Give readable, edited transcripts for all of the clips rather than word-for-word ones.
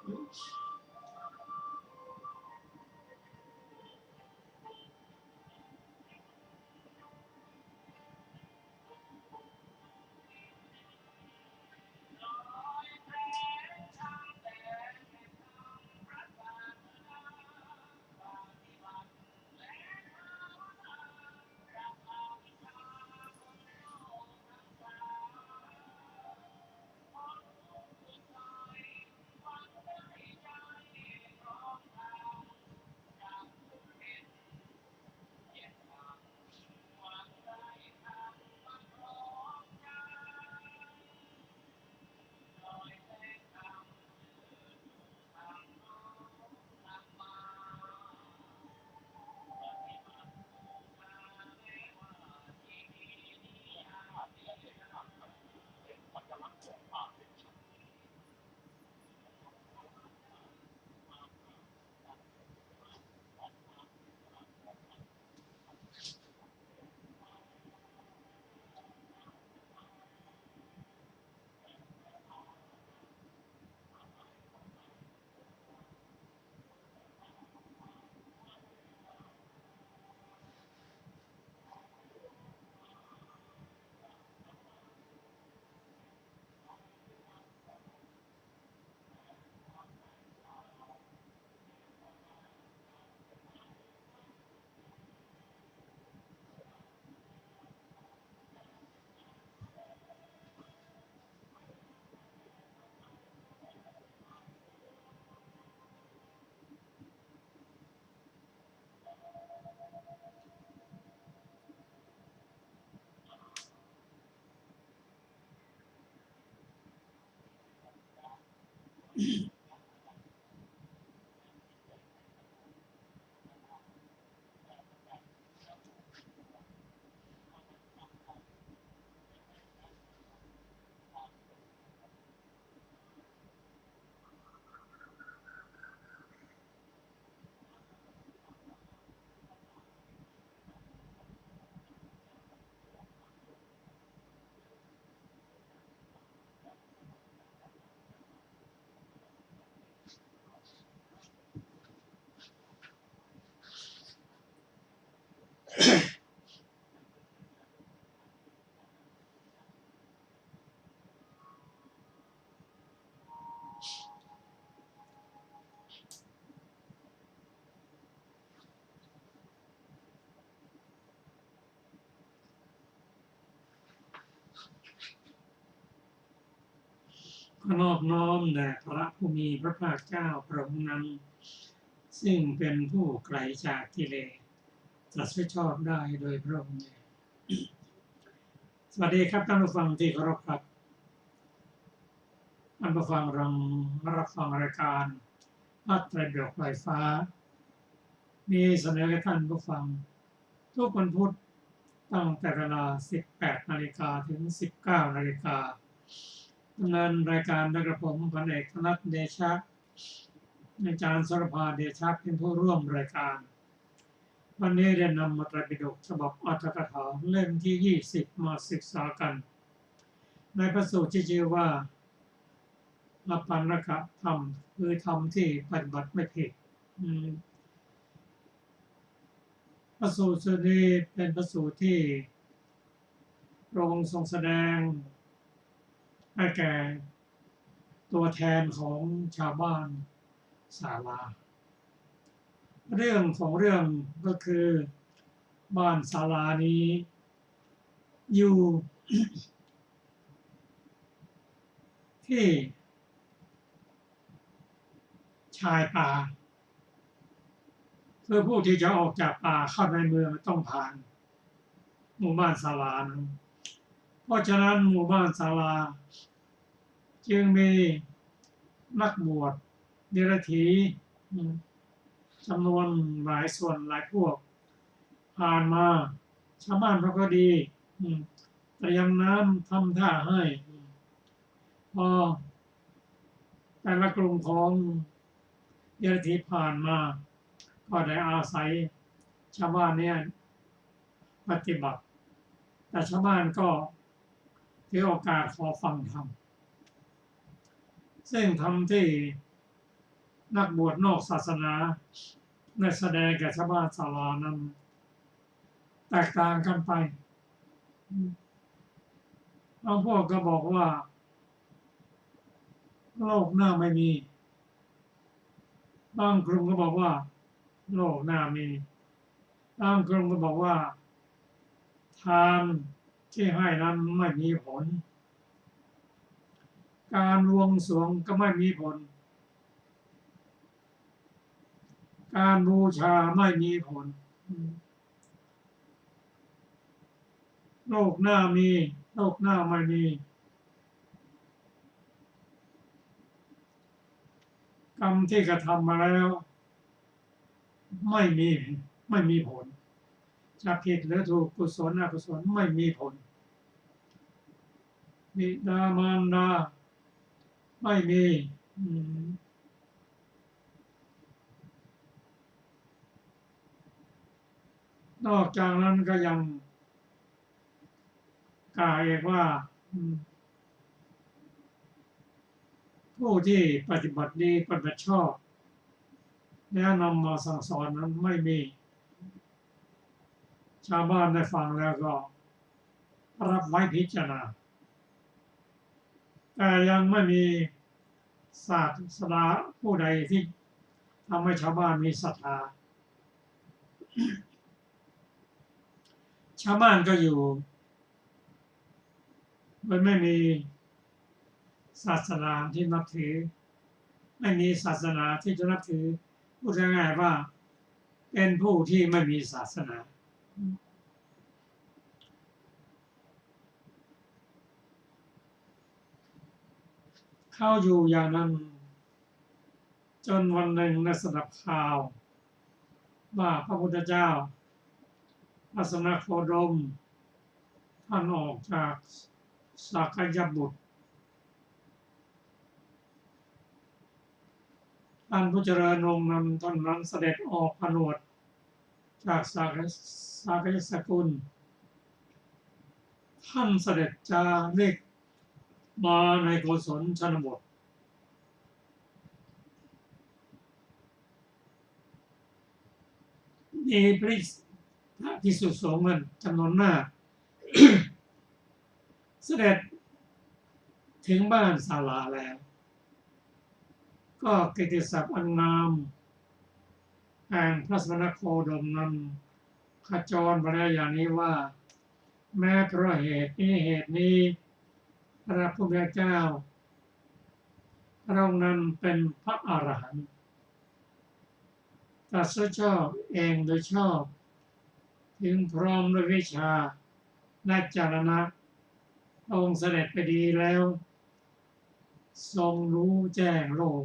นอบน้อมแด่พระผู้มีพระภาคเจ้าพระองค์นั้นซึ่งเป็นผู้ไกลจากกิเลสตรัสชอบได้โดยพระองค์เองสวัสดีครับท่านผู้ฟังที่เคารพครับท่านผู้ฟังรับฟังรายการพระไตรปิฎกไฟฟ้ามีเสนอให้ท่านผู้ฟังทุกวันพุธตั้งแต่เวลา 18 นาฬิกาถึง 19 นาฬิกาดำเนินรายการโดยกระผมพันเอกธนัทเดชะอาจารย์สรภาเดชะเป็นผู้ร่วมรายการวันนี้ได้นำมาไตรปิฎกฉบับอรรถกถาเล่มที่ 20 มาศึกษากันในพระสูตรที่ชื่อว่าอปันนกธรรมคือธรรมที่ปฏิบัติไม่ผิดพระสูตรนี้เป็นพระสูตรที่พระองค์ทรงแสดงให้แก่ตัวแทนของชาวบ้านศาลาเรื่องของเรื่องก็คือบ้านศาลานี้อยู่ ที่ชายป่าเพื่อผู้ที่จะออกจากป่าเข้าในเมืองต้องผ่านหมู่บ้านศาลานั้นเพราะฉะนั้นหมู่บ้านศาลาจึงมีนักบวชเดรัจฉีจำนวนหลายส่วนหลายพวกผ่านมาชาวบ้านเขาก็ดีเตรียมน้ำทำท่าให้พอแต่ละกลุ่มของเดรัจฉีผ่านมาก็ได้อาศัยชาวบ้านเนี่ยปฏิบัติแต่ชาวบ้านก็ถือโอกาสขอฟังธรรมซึ่งธรรมที่ นักบวชนอกศาสนาได้แสดงแก่ชาวบ้านศาลานั้นแตกต่างกันไปบางพวกก็บอกว่าโลกหน้าไม่มีบางกลุ่มก็บอกว่าโลกหน้ามีบางกลุ่มก็บอกว่าทานที่ให้นั้นไม่มีผลการบวงสรวงก็ไม่มีผลการบูชาไม่มีผลโลกหน้ามีโลกหน้าไม่มีกรรมที่กระทำมาแล้วไม่มีผลจะผิดหรือถูกกุศลอกุศลไม่มีผลบิดามารดาไม่มีนอกจากนั้นก็ยังกล่าวอีกว่าผู้ที่ปฏิบัติดีปฏิบัติชอบแล้วนำมาสั่งสอนนั้นไม่มีชาวบ้านได้ฟังแล้วก็รับไว้พิจารณาแต่ยังไม่มีศาสดาผู้ใดที่ทำให้ชาวบ้านมีศรัทธาชาวบ้านก็อยู่โดยไม่มีศาสนาที่นับถือไม่มีศาสนาที่จะนับถือพูดง่ายๆว่าเป็นผู้ที่ไม่มีศาสนาเข้าอยู่อย่างนั้นจนวันหนึ่งได้สดับข่าวว่าพระพุทธเจ้าพระสมณโคดมท่านออกจากสักยบุตรท่านผู้เจริญองค์นั้นท่านนั้นเสด็จออกผนวดจากสากยสกุลท่านเสด็จจาริกมาในโกศลชนบทมีพระภิกษุสงฆ์จำนวนมาก เสด็จถึงบ้านศาลาแล้วก็กิตติศัพท์อันงามแห่งพระสมณโคดมนั้นขจรไปได้อย่างนี้ว่าแม้เพราะเหตุนี้พระพุทธเจ้าพระองค์นั้นเป็นพระอรหันต์ตรัสชอบเองโดยชอบถึงพร้อมด้วยวิชาและจรณะองค์เสด็จไปดีแล้วทรงรู้แจ้งโลก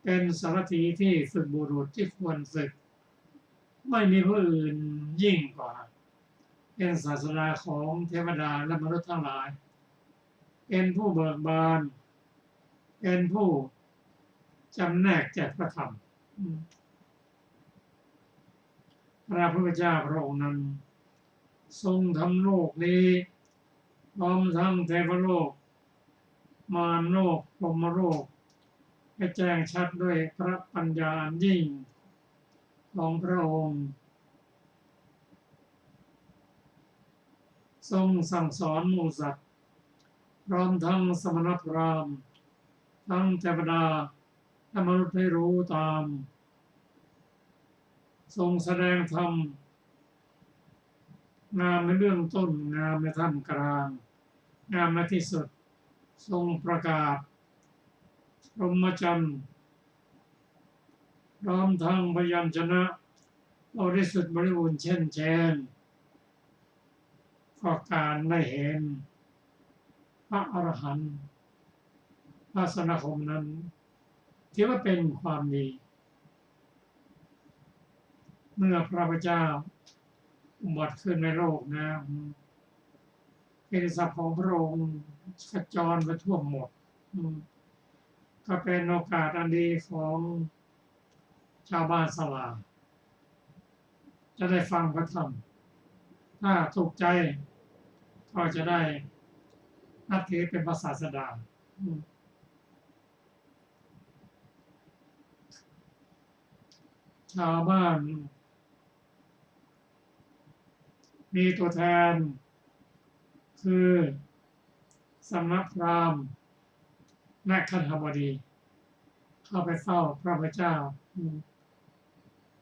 เป็นสารถีที่ฝึกบุรุษที่ควรฝึกไม่มีผู้อื่นยิ่งกว่าเป็นศาสดาของเทวดาและมนุษย์ทั้งหลายเป็นผู้เบิกบานเป็นผู้จำแนกแจกพระธรรมพระพุทธเจ้าพระองค์นั้นทรงทำโลกนี้พร้อมทั้งเทวโลกมารโลกพรหมโลกให้แจ้งชัดด้วยพระปัญญายิ่งของพระองค์ทรงสั่งสอนหมู่สัตว์พร้อมทั้งสมณพราหมณ์ทั้งเทวดาและมนุษย์ให้รู้ตามทรงแสดงธรรมงามในเบื้องต้นงามในท่ามกลางงามในที่สุดทรงประกาศพรหมจรรย์พร้อมทั้งพยัญชนะบริสุทธิ์บริบูรณ์เช่นแจ้งก็การได้เห็นพระอรหันต์พระสนคมนั้นถือว่าเป็นความดีเมื่อพระพุทธเจ้าอุบัติขึ้นในโลกนะกิตติศัพท์ของพระองค์ขจรไปทั่วหมดก็เป็นโอกาสอันดีของชาวบ้านศาลาจะได้ฟังพระธรรมถ้าถูกใจก็จะได้นับถือเป็นพระศาสดา ชาวบ้านมีตัวแทนคือสำนักพราหมณ์และคฤบดีเข้าไปเฝ้าพระพุทธเจ้า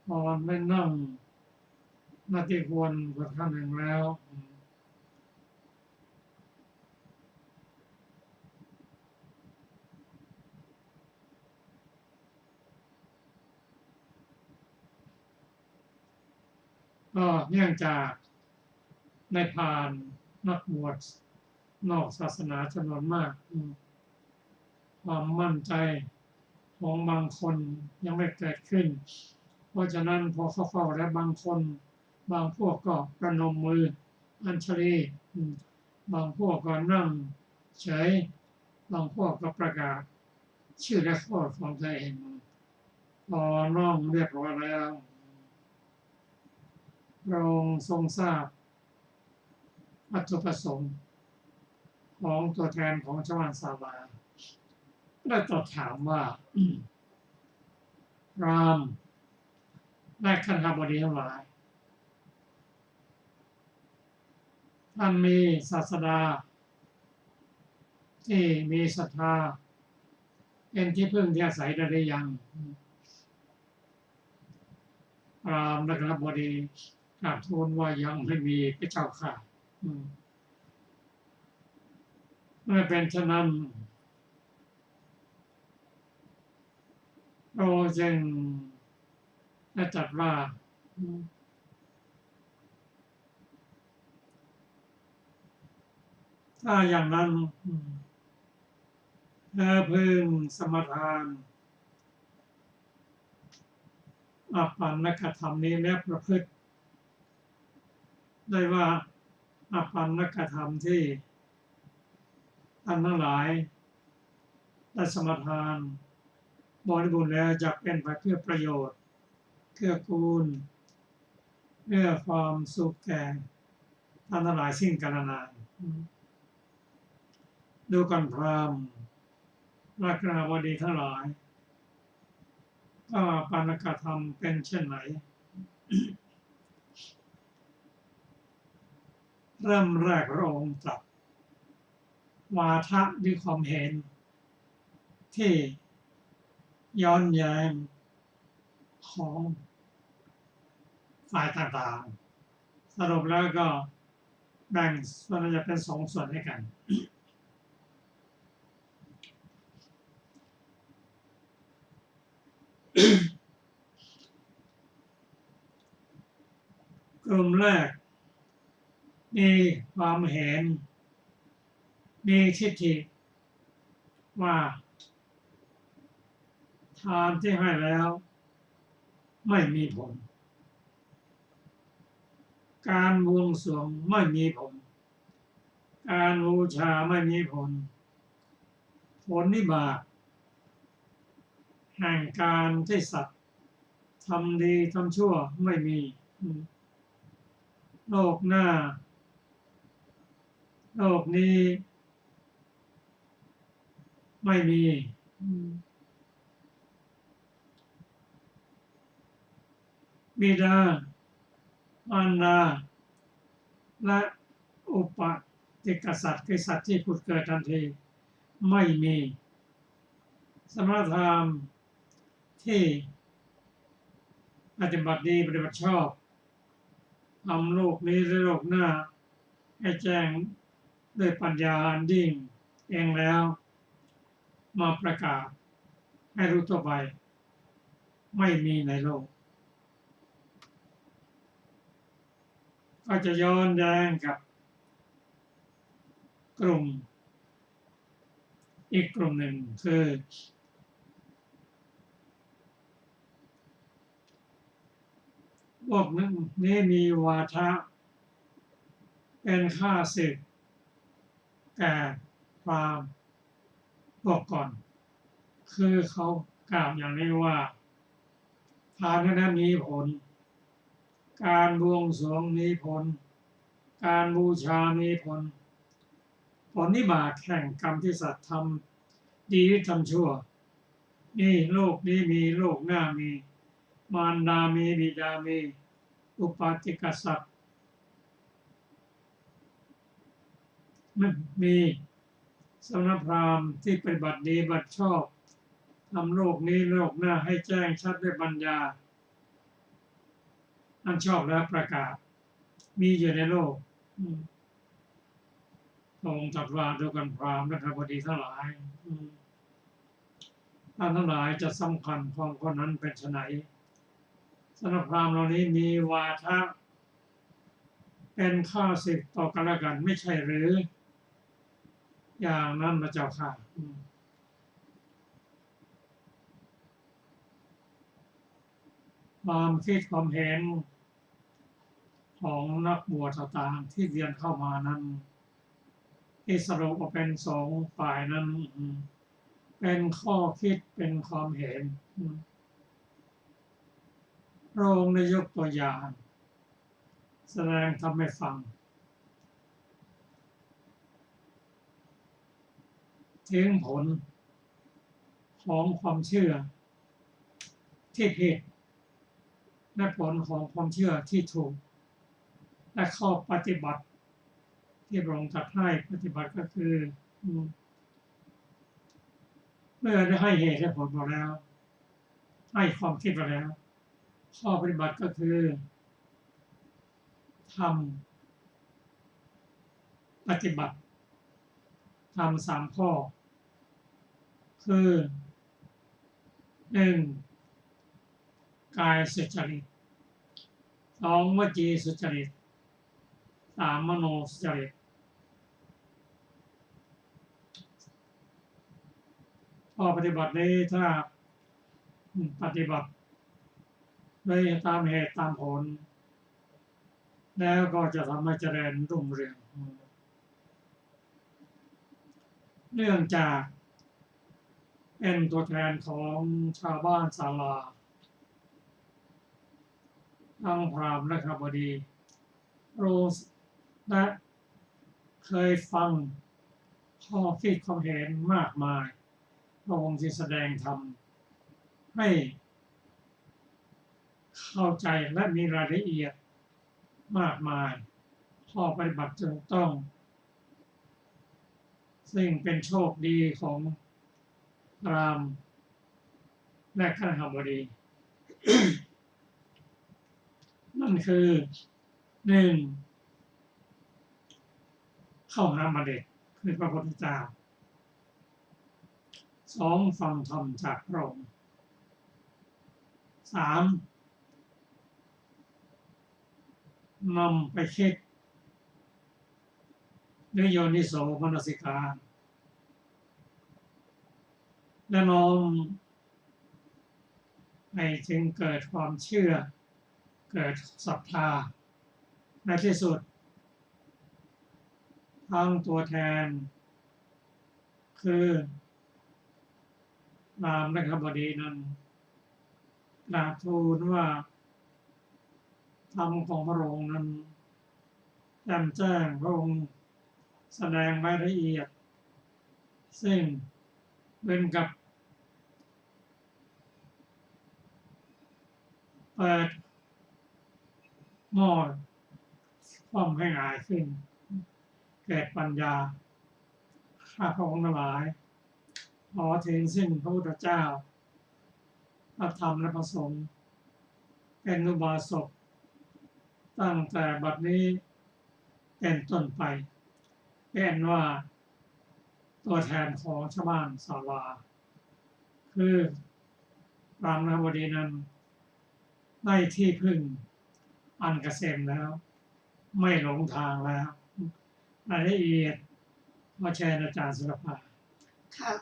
พอไม่นั่งนาทีควรบทครั้งหนึ่งแล้วก็เนื่องจากในพานนักบวชนอกศาสนาจำนวนมากความมั่นใจของบางคนยังไม่เกิดขึ้นเพราะฉะนั้นพอเขาเฝ้าแล้วบางคนบางพวกก็ประนมมืออัญชลีบางพวกก็นั่งเฉยบางพวกก็ประกาศชื่อและโทษของตัวเองพอน้องเรียบร้อยแล้วพระองค์ทรงทราบวัตถุประสงค์ของตัวแทนของชาวบ้านศาลาได้ตรัสถามว่าพราหมณ์และคฤบดีทั้งหลายท่านมีศาสดาที่มีศรัทธาเป็นที่พึ่งที่อาศัยได้หรือยังพราหมณ์และคฤบดีกราบทูลว่ายังไม่มีพระเจ้าค่ะเมื่อเป็นฉะนั้นเราจึงได้ตรัสว่าถ้าอย่างนั้นเธอพึงสมทานอาปันนกธรรมนี้และประพฤติได้ว่าอาปันนกธรรมที่ท่านทั้งหลายได้สมทานบริบูรณ์แล้วจะเป็นไปเพื่อประโยชน์เกื้อกูลเพื่อความสุขแก่ท่านทั้งหลายสิ้นกาลนานดูก่อนพราหมณ์และคฤบดีทั้งหลายก็ปานกธรรมเป็นเช่นไหนเริ่มแรกพระองค์ตรัสวาทะด้วยความเห็นที่ย้อนแย้งของฝ่ายต่างๆสรุปแล้วก็แบ่งส่วนจะเป็นสองส่วนด้วยกันกลุ่มแรกมีความเห็นมีทิฏฐิว่าทานที่ให้แล้วไม่มีผลการบวงสรวงไม่มีผลการบูชาไม่มีผลผลนิบาตแห่งการที่สัตว์ทำดีทำชั่วไม่มีโลกหน้าโลกนี้ไม่มีบิดามารดาและอุปติกสัตว์คือสัตว์ที่ผุดเกิดทันทีไม่มีสมณธรรมที่ปฏิบัติดีปฏิบัติชอบทำโลกนี้และโลกหน้าให้แจ้งด้วยปัญญาอันยิ่งเองแล้วมาประกาศให้รู้ต่อไปไม่มีในโลกก็จะย้อนแย้งกับกลุ่มอีกกลุ่มหนึ่งคือพวกนี้มีวาทะเป็นข้าศึกแก่พราหมณ์พวกก่อนคือเขากล่าวอย่างนี้ว่าทานนั้นมีผลการบวงสรวงมีผลการบูชามีผลผลนิบาตแห่งกรรมที่สัตว์ทำดีทำชั่วนี่โลกนี้มีโลกหน้ามี มารดามีบิดามีอุปาติกษัตริย์มีสมณพราหมณ์ที่ปฏิบัติดีบัติชอบทำโลกนี้โลกหน้าให้แจ้งชัดด้วยปัญญาอันชอบและประกาศมีอยู่ในโลกพระองค์ตรัสว่าดูกันพราหมณ์และข้าพเจ้าทั้งหลายท่านทั้งหลายจะสำคัญของคนนั้นเป็นไฉนสมณพราหมณ์เหล่านี้มีวาทะเป็นข้าศึกต่อกันและกันไม่ใช่หรืออย่างนั้นพระเจ้าค่ะความคิดความเห็นของนักบวชต่างๆที่เรียนเข้ามานั้นที่สรุปว่าเป็นสองฝ่ายนั้นเป็นข้อคิดเป็นความเห็นพระองค์ได้ยกตัวอย่างแสดงทำให้ฟังถึงผลของความเชื่อที่ผิดและผลของความเชื่อที่ถูกและข้อปฏิบัติที่พระองค์ตรัสให้ปฏิบัติก็คือเมื่อได้ให้เหตุและผลมาแล้วให้ความคิดมาแล้วข้อปฏิบัติก็คือทำปฏิบัติทำ3 ข้อคือ 1. กายสุจริต 2. วจีสุจริต 3. มโนสุจริตข้อปฏิบัตินี้ถ้าปฏิบัติด้วยตามเหตุตามผลแล้วก็จะทำให้เจริญรุ่งเรืองเนื่องจากเป็นตัวแทนของชาวบ้านศาลาทั้งพราหมณ์และข้าพเจ้ารู้และเคยฟังข้อคิดความเห็นมากมายพระองค์ที่แสดงธรรมให้เข้าใจและมีรายละเอียดมากมายข้อปฏิบัติถูกต้องซึ่งเป็นโชคดีของพราหมณ์และคฤหบดี นั่นคือ 1. เข้าหาบัณฑิตคือพระพุทธเจ้า 2. ฟังธรรมจากพระองค์ 3. นำไปคิดด้วยโยนิโสมนสิการและน้อมให้จึงเกิดความเชื่อเกิดศรัทธาในที่สุดทั้งตัวแทนคือพราหมณ์และข้าพเจ้านั้นกราบทูลว่าธรรมของพระองค์นั้นแจ่มแจ้งพระองค์แสดงรายละเอียดซึ่งเป็นกับเปิดหม้อความให้ง่ายขึ้นเกิดปัญญาข้าพระองค์ทั้งหลายขอถึงซึ่งพระพุทธเจ้าพระธรรมและพระสงฆ์เป็นอุบาสกตั้งแต่บัดนี้เป็นต้นไปเป็นว่าตัวแทนของชาวบ้านศาลาคือพราหมณ์และข้าพเจ้านั้นได้ที่พึ่งอันเกษมแล้วไม่หลงทางแล้วรายละเอียดมาแชร์อาจารย์ศิลปะค่ะ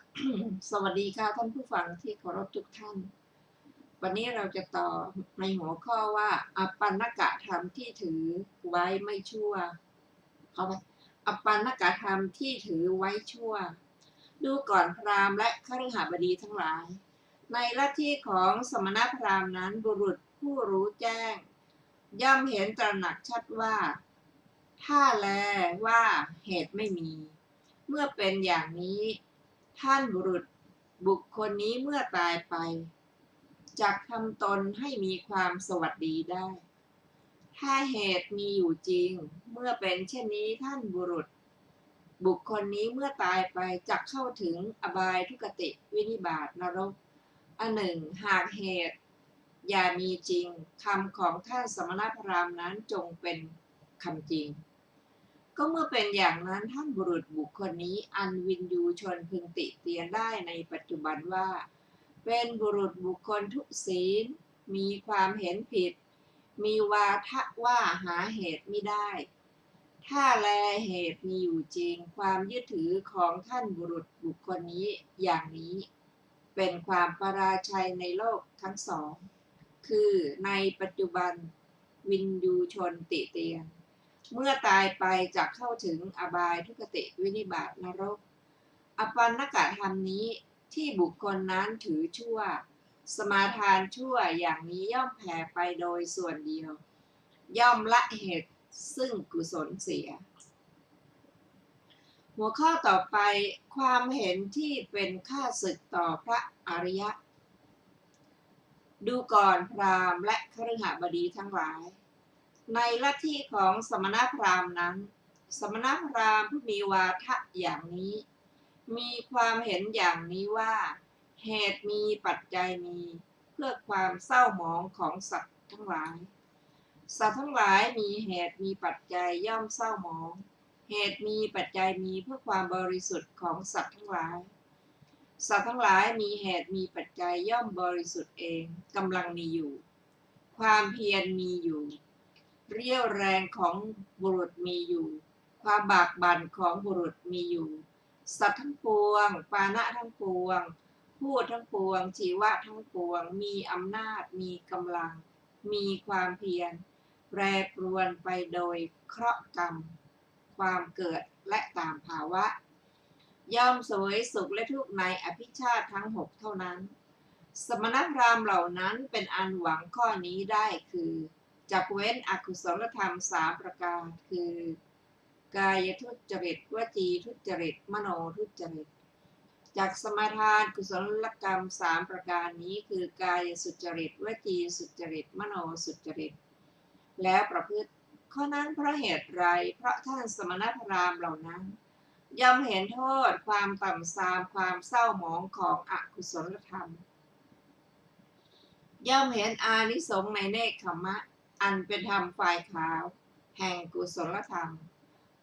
สวัสดีค่ะท่านผู้ฟังที่เคารพทุกท่านวันนี้เราจะต่อในหัวข้อว่าอปันนกธรรมที่ถือไว้ไม่ชั่วเขาไปอปันนกธรรมที่ถือไว้ชั่วดูก่อนพราหมณ์และคฤหบดีทั้งหลายในลัทธิของสมณพราหมณ์นั้นบุรุษผู้รู้แจ้งย่อมเห็นตระหนักชัดว่าถ้าแลว่าเหตุไม่มีเมื่อเป็นอย่างนี้ท่านบุคคลนี้เมื่อตายไป จักทำตนให้มีความสวัสดีได้ถ้าเหตุมีอยู่จริงเมื่อเป็นเช่นนี้ท่านบุรุษบุคคลนี้เมื่อตายไปจักเข้าถึงอบายทุกติวินิบาตนรกอันหนึ่งหากเหตุอย่ามีจริงคำของท่านสมณพราหมณ์นั้นจงเป็นคำจริงก็เมื่อเป็นอย่างนั้นท่านบุรุษบุคคลนี้อันวินยูชนพึงติเตียนได้ในปัจจุบันว่าเป็นบุรุษบุคคลทุศีลมีความเห็นผิดมีวาทะว่าหาเหตุไม่ได้ถ้าแลเหตุมีอยู่จริงความยึดถือของท่านบุรุษบุคคลนี้อย่างนี้เป็นความปราชัยในโลกทั้งสองคือในปัจจุบันวินยูชนติเตียนเมื่อตายไปจะเข้าถึงอบายทุกติวินิบาตนรกอปันนกธรรมนี้ที่บุคคลนั้นถือชั่วสมาทานชั่วอย่างนี้ย่อมแผ่ไปโดยส่วนเดียวย่อมละเหตุซึ่งกุศลเสียหัวข้อต่อไปความเห็นที่เป็นข้าศึกต่อพระอริยะดูก่อนพราหมณ์และคฤหบดีทั้งหลายในลัทธิของสมณพราหมณ์นั้นสมณพราหมณ์ผู้มีวาทะอย่างนี้มีความเห็นอย่างนี้ว่าเหตุมีปัจจัยมีเพื่อความเศร้าหมองของสัตว์ทั้งหลายสัตว์ทั้งหลายมีเหตุมีปัจจัยย่อมเศร้าหมองเหตุมีปัจจัยมีเพื่อความบริสุทธิ์ของสัตว์ทั้งหลายสัตว์ทั้งหลายมีเหตุมีปัจจัยย่อมบริสุทธิ์เองกำลังมีอยู่ความเพียรมีอยู่เรี่ยวแรงของบุรุษมีอยู่ความบากบั่นของบุรุษมีอยู่สัตว์ทั้งปวงปานะทั้งปวงพูดทั้งปวงชีวะทั้งปวงมีอำนาจมีกำลังมีความเพียรแปรปรวนไปโดยเคราะห์กรรมความเกิดและตามภาวะย่อมเสวยสุขและทุกข์ในอภิชาติทั้งหกเท่านั้นสมณพราหมณ์เหล่านั้นเป็นอันหวังข้อนี้ได้คือจักเว้นอกุศลธรรม3ประการคือกายทุจริตวจีทุจริตมโนทุจริตจักสมาทานกุศลกรรม3ประการนี้คือกายสุจริตวจีสุจริตมโนสุจริตแล้วประพฤติข้อนั้นเพราะเหตุไรเพราะท่านสมณพราหมณ์เหล่านั้นย่อมเห็นโทษความต่ำทรามความเศร้าหมองของอกุศลธรรมย่อมเห็นอานิสงส์ในเนกขมะอันเป็นธรรมฝ่ายขาวแห่งกุศลธรรม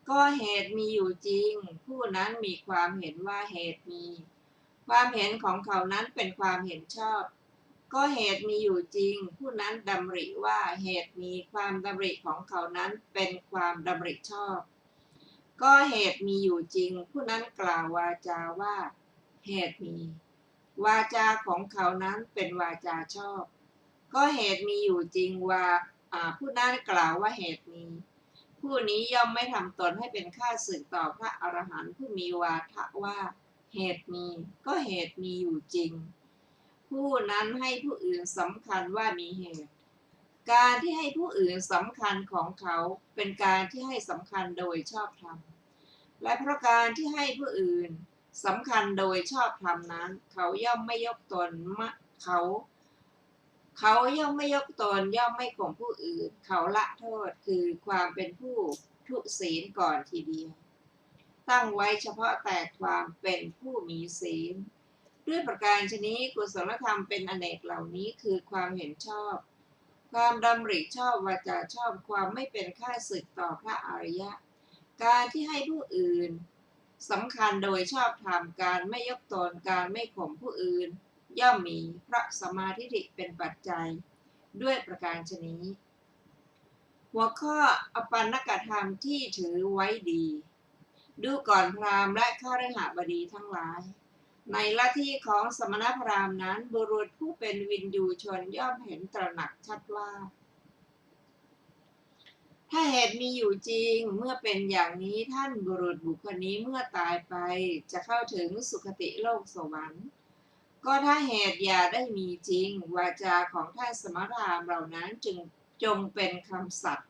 ก็เหตุมีอยู่จริงผู้นั้นมีความเห็นว่าเหตุมีความเห็นของเขานั้นเป็นความเห็นชอบก็เหตุมีอยู่จริงผู้นั้นดำริว่าเหตุมีความดำริของเขานั้นเป็นความดำริชอบก็เหตุมีอยู่จริงผู้นั้นกล่าววาจาว่าเหตุมีวาจาของเขานั้นเป็นวาจาชอบก็เหตุมีอยู่จริงว่าผู้นั้นกล่าวว่าเหตุมีผู้นี้ย่อมไม่ทำตนให้เป็นข้าศึกต่อพระอรหันต์ผู้มีวาทะว่าเหตุมีก็เหตุมีอยู่จริงผู้นั้นให้ผู้อื่นสำคัญว่ามีเหตุการที่ให้ผู้อื่นสำคัญของเขาเป็นการที่ให้สำคัญโดยชอบธรรมและเพราะการที่ให้ผู้อื่นสำคัญโดยชอบธรรมนั้นเขาย่อมไม่ยกตนเขาย่อมไม่ยกตนย่อมไม่ข่มผู้อื่นเขาละโทษคือความเป็นผู้ทุศีลก่อนทีเดียวตั้งไว้เฉพาะแต่ความเป็นผู้มีศีลด้วยประการชนี้กุศลธรรมเป็นอเนกเหล่านี้คือความเห็นชอบความดำริชอบวาจาชอบความไม่เป็นข้าศึกต่อพระอริยะการที่ให้ผู้อื่นสำคัญโดยชอบธรรมการไม่ยกตนการไม่ข่มผู้อื่นย่อมมีพระสัมมาทิฏฐิเป็นปัจจัยด้วยประการชนี้หัวข้ออปันนกธรรมที่ถือไว้ดีดูก่อนพราหมณ์และข้าราชบดีทั้งหลายในลัทธิของสมณพราหมณ์นั้นบุรุษผู้เป็นวินยูชนย่อมเห็นตระหนักชัดว่าถ้าเหตุมีอยู่จริงเมื่อเป็นอย่างนี้ท่านบุรุษบุคคลนี้เมื่อตายไปจะเข้าถึงสุคติโลกสวรรค์ก็ถ้าเหตุอย่าได้มีจริงวาจาของท่านสมณพราหมณ์เหล่านั้นจึงจงเป็นคำสัตย์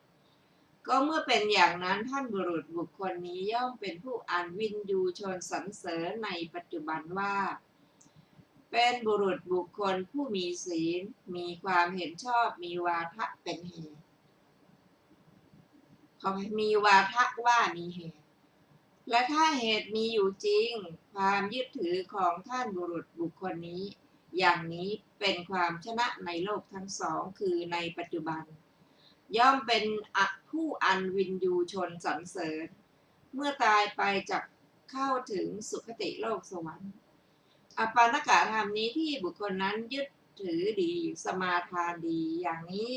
ก็เมื่อเป็นอย่างนั้นท่านบุรุษบุคคลนี้ย่อมเป็นผู้อันวินยูชนสรรเสริญในปัจจุบันว่า เป็นบุรุษบุคคลผู้มีศีลมีความเห็นชอบมีวาทะเป็นเหตุเขามีวาทะว่ามีเหตุและถ้าเหตุมีอยู่จริงความยึดถือของท่านบุรุษบุคคลนี้อย่างนี้เป็นความชนะในโลกทั้งสองคือในปัจจุบันย่อมเป็นผู้อันวินยูชนสรรเสริญเมื่อตายไปจะเข้าถึงสุคติโลกสวรรค์อปานกธรรมนี้ที่บุคคลนั้นยึดถือดีสมาทานดีอย่างนี้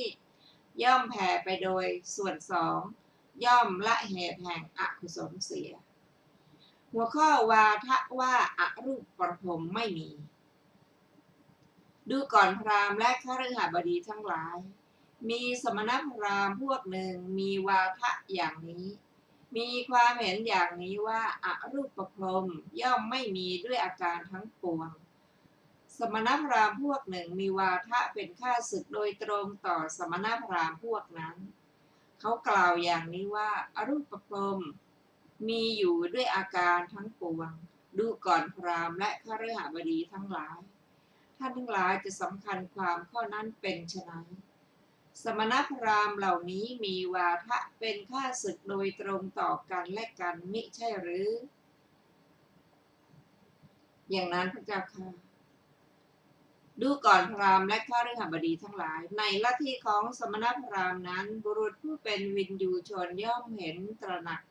ย่อมแผ่ไปโดยส่วนสองย่อมละเหตุแห่งอกุศลเสียหัวข้อวาทะว่าอรูปประพรหมไม่มีดูก่อนพราหมณ์และคฤหบดีทั้งหลายมีสมณพราหมณ์พวกหนึ่งมีวาทะอย่างนี้มีความเห็นอย่างนี้ว่าอรูปประพรหมย่อมไม่มีด้วยอาการทั้งปวงสมณพราหมณ์พวกหนึ่งมีวาทะเป็นข้าศึกโดยตรงต่อสมณพราหมณ์พวกนั้นเขากล่าวอย่างนี้ว่าอรูปประพรหมมีอยู่ด้วยอาการทั้งปวงดูก่อนพราหมณ์และคฤหบดีทั้งหลายท่านทั้งหลายจะสำคัญความข้อนั้นเป็นไฉนสมณพราหมณ์เหล่านี้มีวาทะเป็นข้าศึกโดยตรงต่อกันและกันมิใช่หรืออย่างนั้นพระเจ้าค่ะดูก่อนพราหมณ์และคฤหบดีทั้งหลายในลัทธิของสมณพราหมณ์นั้นบุรุษผู้เป็นวินยูชนย่อมเห็นตระหนัก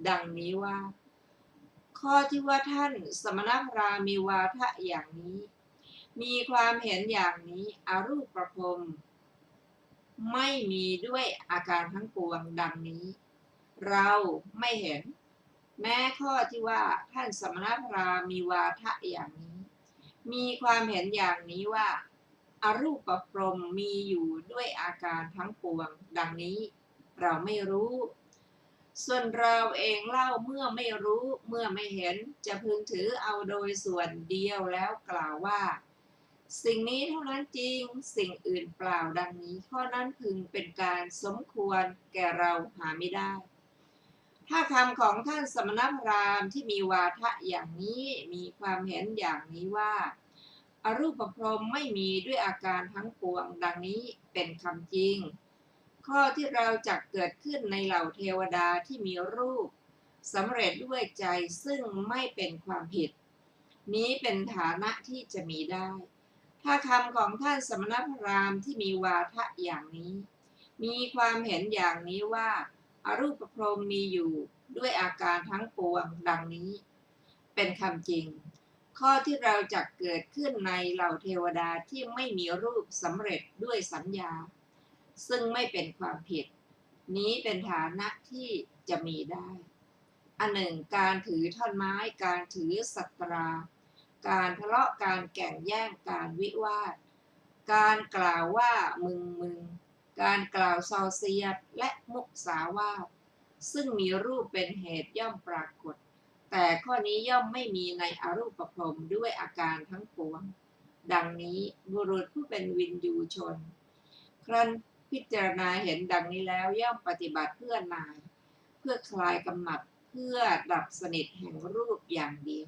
ดังนี้ว่าข้อที่ว่าท่านสมณพราหมณ์มีวาทะอย่างนี้มีความเห็นอย่างนี้อรูปประพรหมไม่มีด้วยอาการทั้งปวงดังนี้เราไม่เห็นแม้ข้อที่ว่าท่านสมณพราหมณ์มีวาทะอย่างนี้มีความเห็นอย่างนี้ว่าอรูปประพรหมมีอยู่ด้วยอาการทั้งปวงดังนี้เราไม่รู้ส่วนเราเองเล่าเมื่อไม่รู้เมื่อไม่เห็นจะพึงถือเอาโดยส่วนเดียวแล้วกล่าวว่าสิ่งนี้เท่านั้นจริงสิ่งอื่นเปล่าดังนี้ข้อนั้นพึงเป็นการสมควรแก่เราหาไม่ได้ถ้าคำของท่านสมณพราหมณ์ที่มีวาทะอย่างนี้มีความเห็นอย่างนี้ว่าอรูปประพรหมไม่มีด้วยอาการทั้งปวงดังนี้เป็นคำจริงข้อที่เราจะเกิดขึ้นในเหล่าเทวดาที่มีรูปสำเร็จด้วยใจซึ่งไม่เป็นความผิดนี้เป็นฐานะที่จะมีได้ถ้าคำของท่านสมณพราหมณ์ที่มีวาทะอย่างนี้มีความเห็นอย่างนี้ว่าอรูปประพรหมมีอยู่ด้วยอาการทั้งปวงดังนี้เป็นคำจริงข้อที่เราจะเกิดขึ้นในเหล่าเทวดาที่ไม่มีรูปสำเร็จด้วยสัญญาซึ่งไม่เป็นความผิดนี้เป็นฐานะที่จะมีได้อันหนึ่งการถือท่อนไม้การถือสัตราการทะเลาะการแก่งแย่งการวิวาทการกล่าวว่ามึงการกล่าวซอเสียดและมุสาวาทซึ่งมีรูปเป็นเหตุย่อมปรากฏแต่ข้อนี้ย่อมไม่มีในอรูปประพรหมด้วยอาการทั้งปวงดังนี้บุรุษผู้เป็นวินยูชนครั้นพิจารณาเห็นดังนี้แล้วย่อมปฏิบัติเพื่อนายเพื่อคลายกำหนัดเพื่อดับสนิทแห่งรูปอย่างเดียว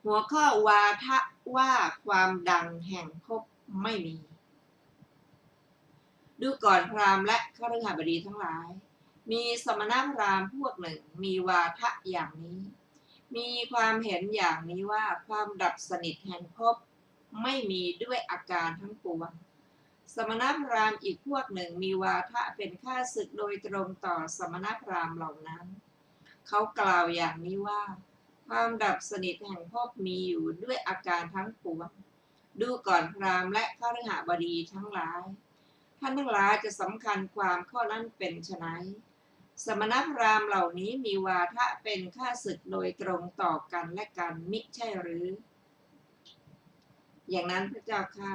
หัวข้อวาทะว่าความดังแห่งภพไม่มีดูก่อนพราหมณ์และคฤหบดีทั้งหลายมีสมณพราหมณ์พวกหนึ่งมีวาทะอย่างนี้มีความเห็นอย่างนี้ว่าความดับสนิทแห่งภพไม่มีด้วยอาการทั้งปวงสมณพราหมณ์อีกพวกหนึ่งมีวาทะเป็นข้าศึกโดยตรงต่อสมณพราหมณ์เหล่านั้นเขากล่าวอย่างนี้ว่าความดับสนิทแห่งภพมีอยู่ด้วยอาการทั้งปวงดูก่อนพราหมณ์และคฤหบดีทั้งหลายท่านทั้งหลายจะสำคัญความข้อนั้นเป็นไฉนสมณพราหมณ์เหล่านี้มีวาทะเป็นข้าศึกโดยตรงต่อกันและกันมิใช่หรืออย่างนั้นพระเจ้าค่ะ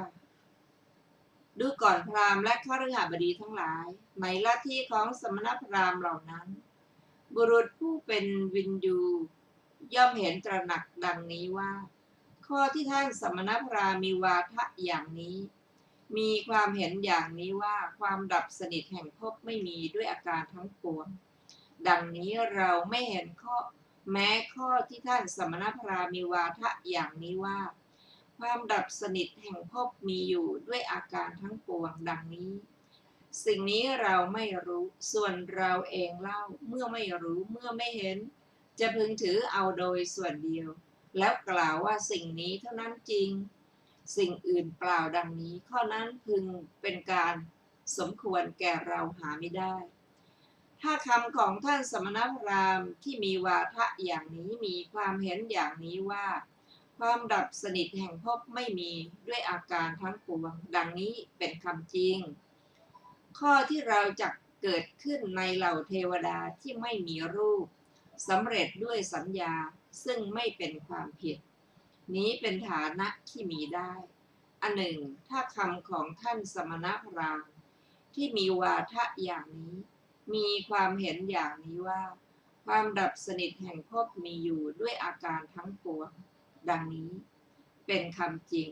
ดูก่อนพราหมณ์และคฤหบดีทั้งหลายในลัทธิของสมณพราหมณ์เหล่านั้นบุรุษผู้เป็นวินยูย่อมเห็นตระหนักดังนี้ว่าข้อที่ท่านสมณพราหมณ์มีวาทะอย่างนี้มีความเห็นอย่างนี้ว่าความดับสนิทแห่งภพไม่มีด้วยอาการทั้งปวงดังนี้เราไม่เห็นข้อ แม้ข้อที่ท่านสมณพราหมณ์มีวาทะอย่างนี้ว่า ความดับสนิทแห่งภพมีอยู่ด้วยอาการทั้งปวงดังนี้ สิ่งนี้เราไม่รู้ส่วนเราเองเล่าเมื่อไม่รู้เมื่อไม่เห็นจะพึงถือเอาโดยส่วนเดียวแล้วกล่าวว่าสิ่งนี้เท่านั้นจริงสิ่งอื่นเปล่าดังนี้ข้อนั้นพึงเป็นการสมควรแก่เราหาไม่ได้ถ้าคำของท่านสมณพราหมณ์ที่มีวาทะอย่างนี้มีความเห็นอย่างนี้ว่าความดับสนิทแห่งภพไม่มีด้วยอาการทั้งปวงดังนี้เป็นคำจริงข้อที่เราจะเกิดขึ้นในเหล่าเทวดาที่ไม่มีรูปสำเร็จด้วยสัญญาซึ่งไม่เป็นความผิดนี้เป็นฐานะที่มีได้อันหนึ่งถ้าคำของท่านสมณพราหมณ์ที่มีวาทะอย่างนี้มีความเห็นอย่างนี้ว่าความดับสนิทแห่งภพมีอยู่ด้วยอาการทั้งปวงดังนี้เป็นคำจริง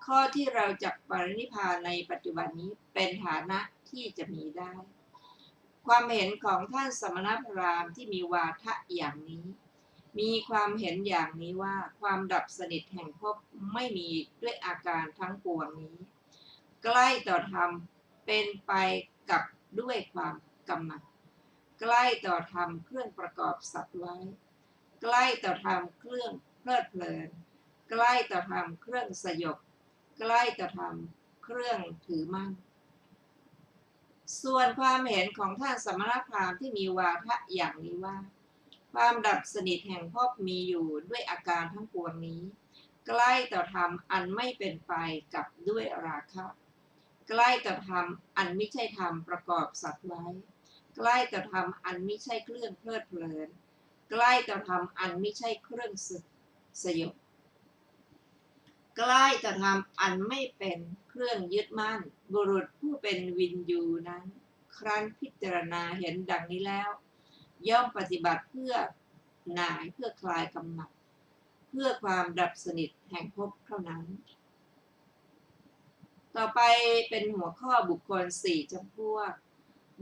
ข้อที่เราจักปรินิพพานในปัจจุบันนี้เป็นฐานะที่จะมีได้ความเห็นของท่านสมณพราหมณ์ที่มีวาทะอย่างนี้มีความเห็นอย่างนี้ว่าความดับสนิทแห่งภพไม่มีด้วยอาการทั้งปวงนี้ใกล้ต่อธรรมเป็นไปกับด้วยความกำหนัดใกล้ต่อธรรมเครื่องประกอบสัตว์ไว้ใกล้ต่อธรรมเครื่องเพลิดเพลินใกล้ต่อธรรมเครื่องสยบใกล้ต่อธรรมเครื่องถือมั่นส่วนความเห็นของท่านสมณพราหมณ์ที่มีวาทะอย่างนี้ว่าความดับสนิทแห่งภพมีอยู่ด้วยอาการทั้งปวงนี้ใกล้ต่อธรรมอันไม่เป็นไปกับด้วยราคะใกล้ต่อธรรมอันไม่ใช่ธรรมประกอบสัตว์ไว้ใกล้ต่อธรรมอันไม่ใช่เครื่องเพลิดเพลินใกล้ต่อธรรมอันไม่ใช่เครื่องสยบใกล้ต่อธรรมอันไม่เป็นเครื่องยึดมั่นบุรุษผู้เป็นวินยูนั้นครั้นพิจารณาเห็นดังนี้แล้วย่อมปฏิบัติเพื่อหน่ายเพื่อคลายกำหนัดเพื่อความดับสนิทแห่งภพเท่านั้นต่อไปเป็นหัวข้อบุคคล4จำพวก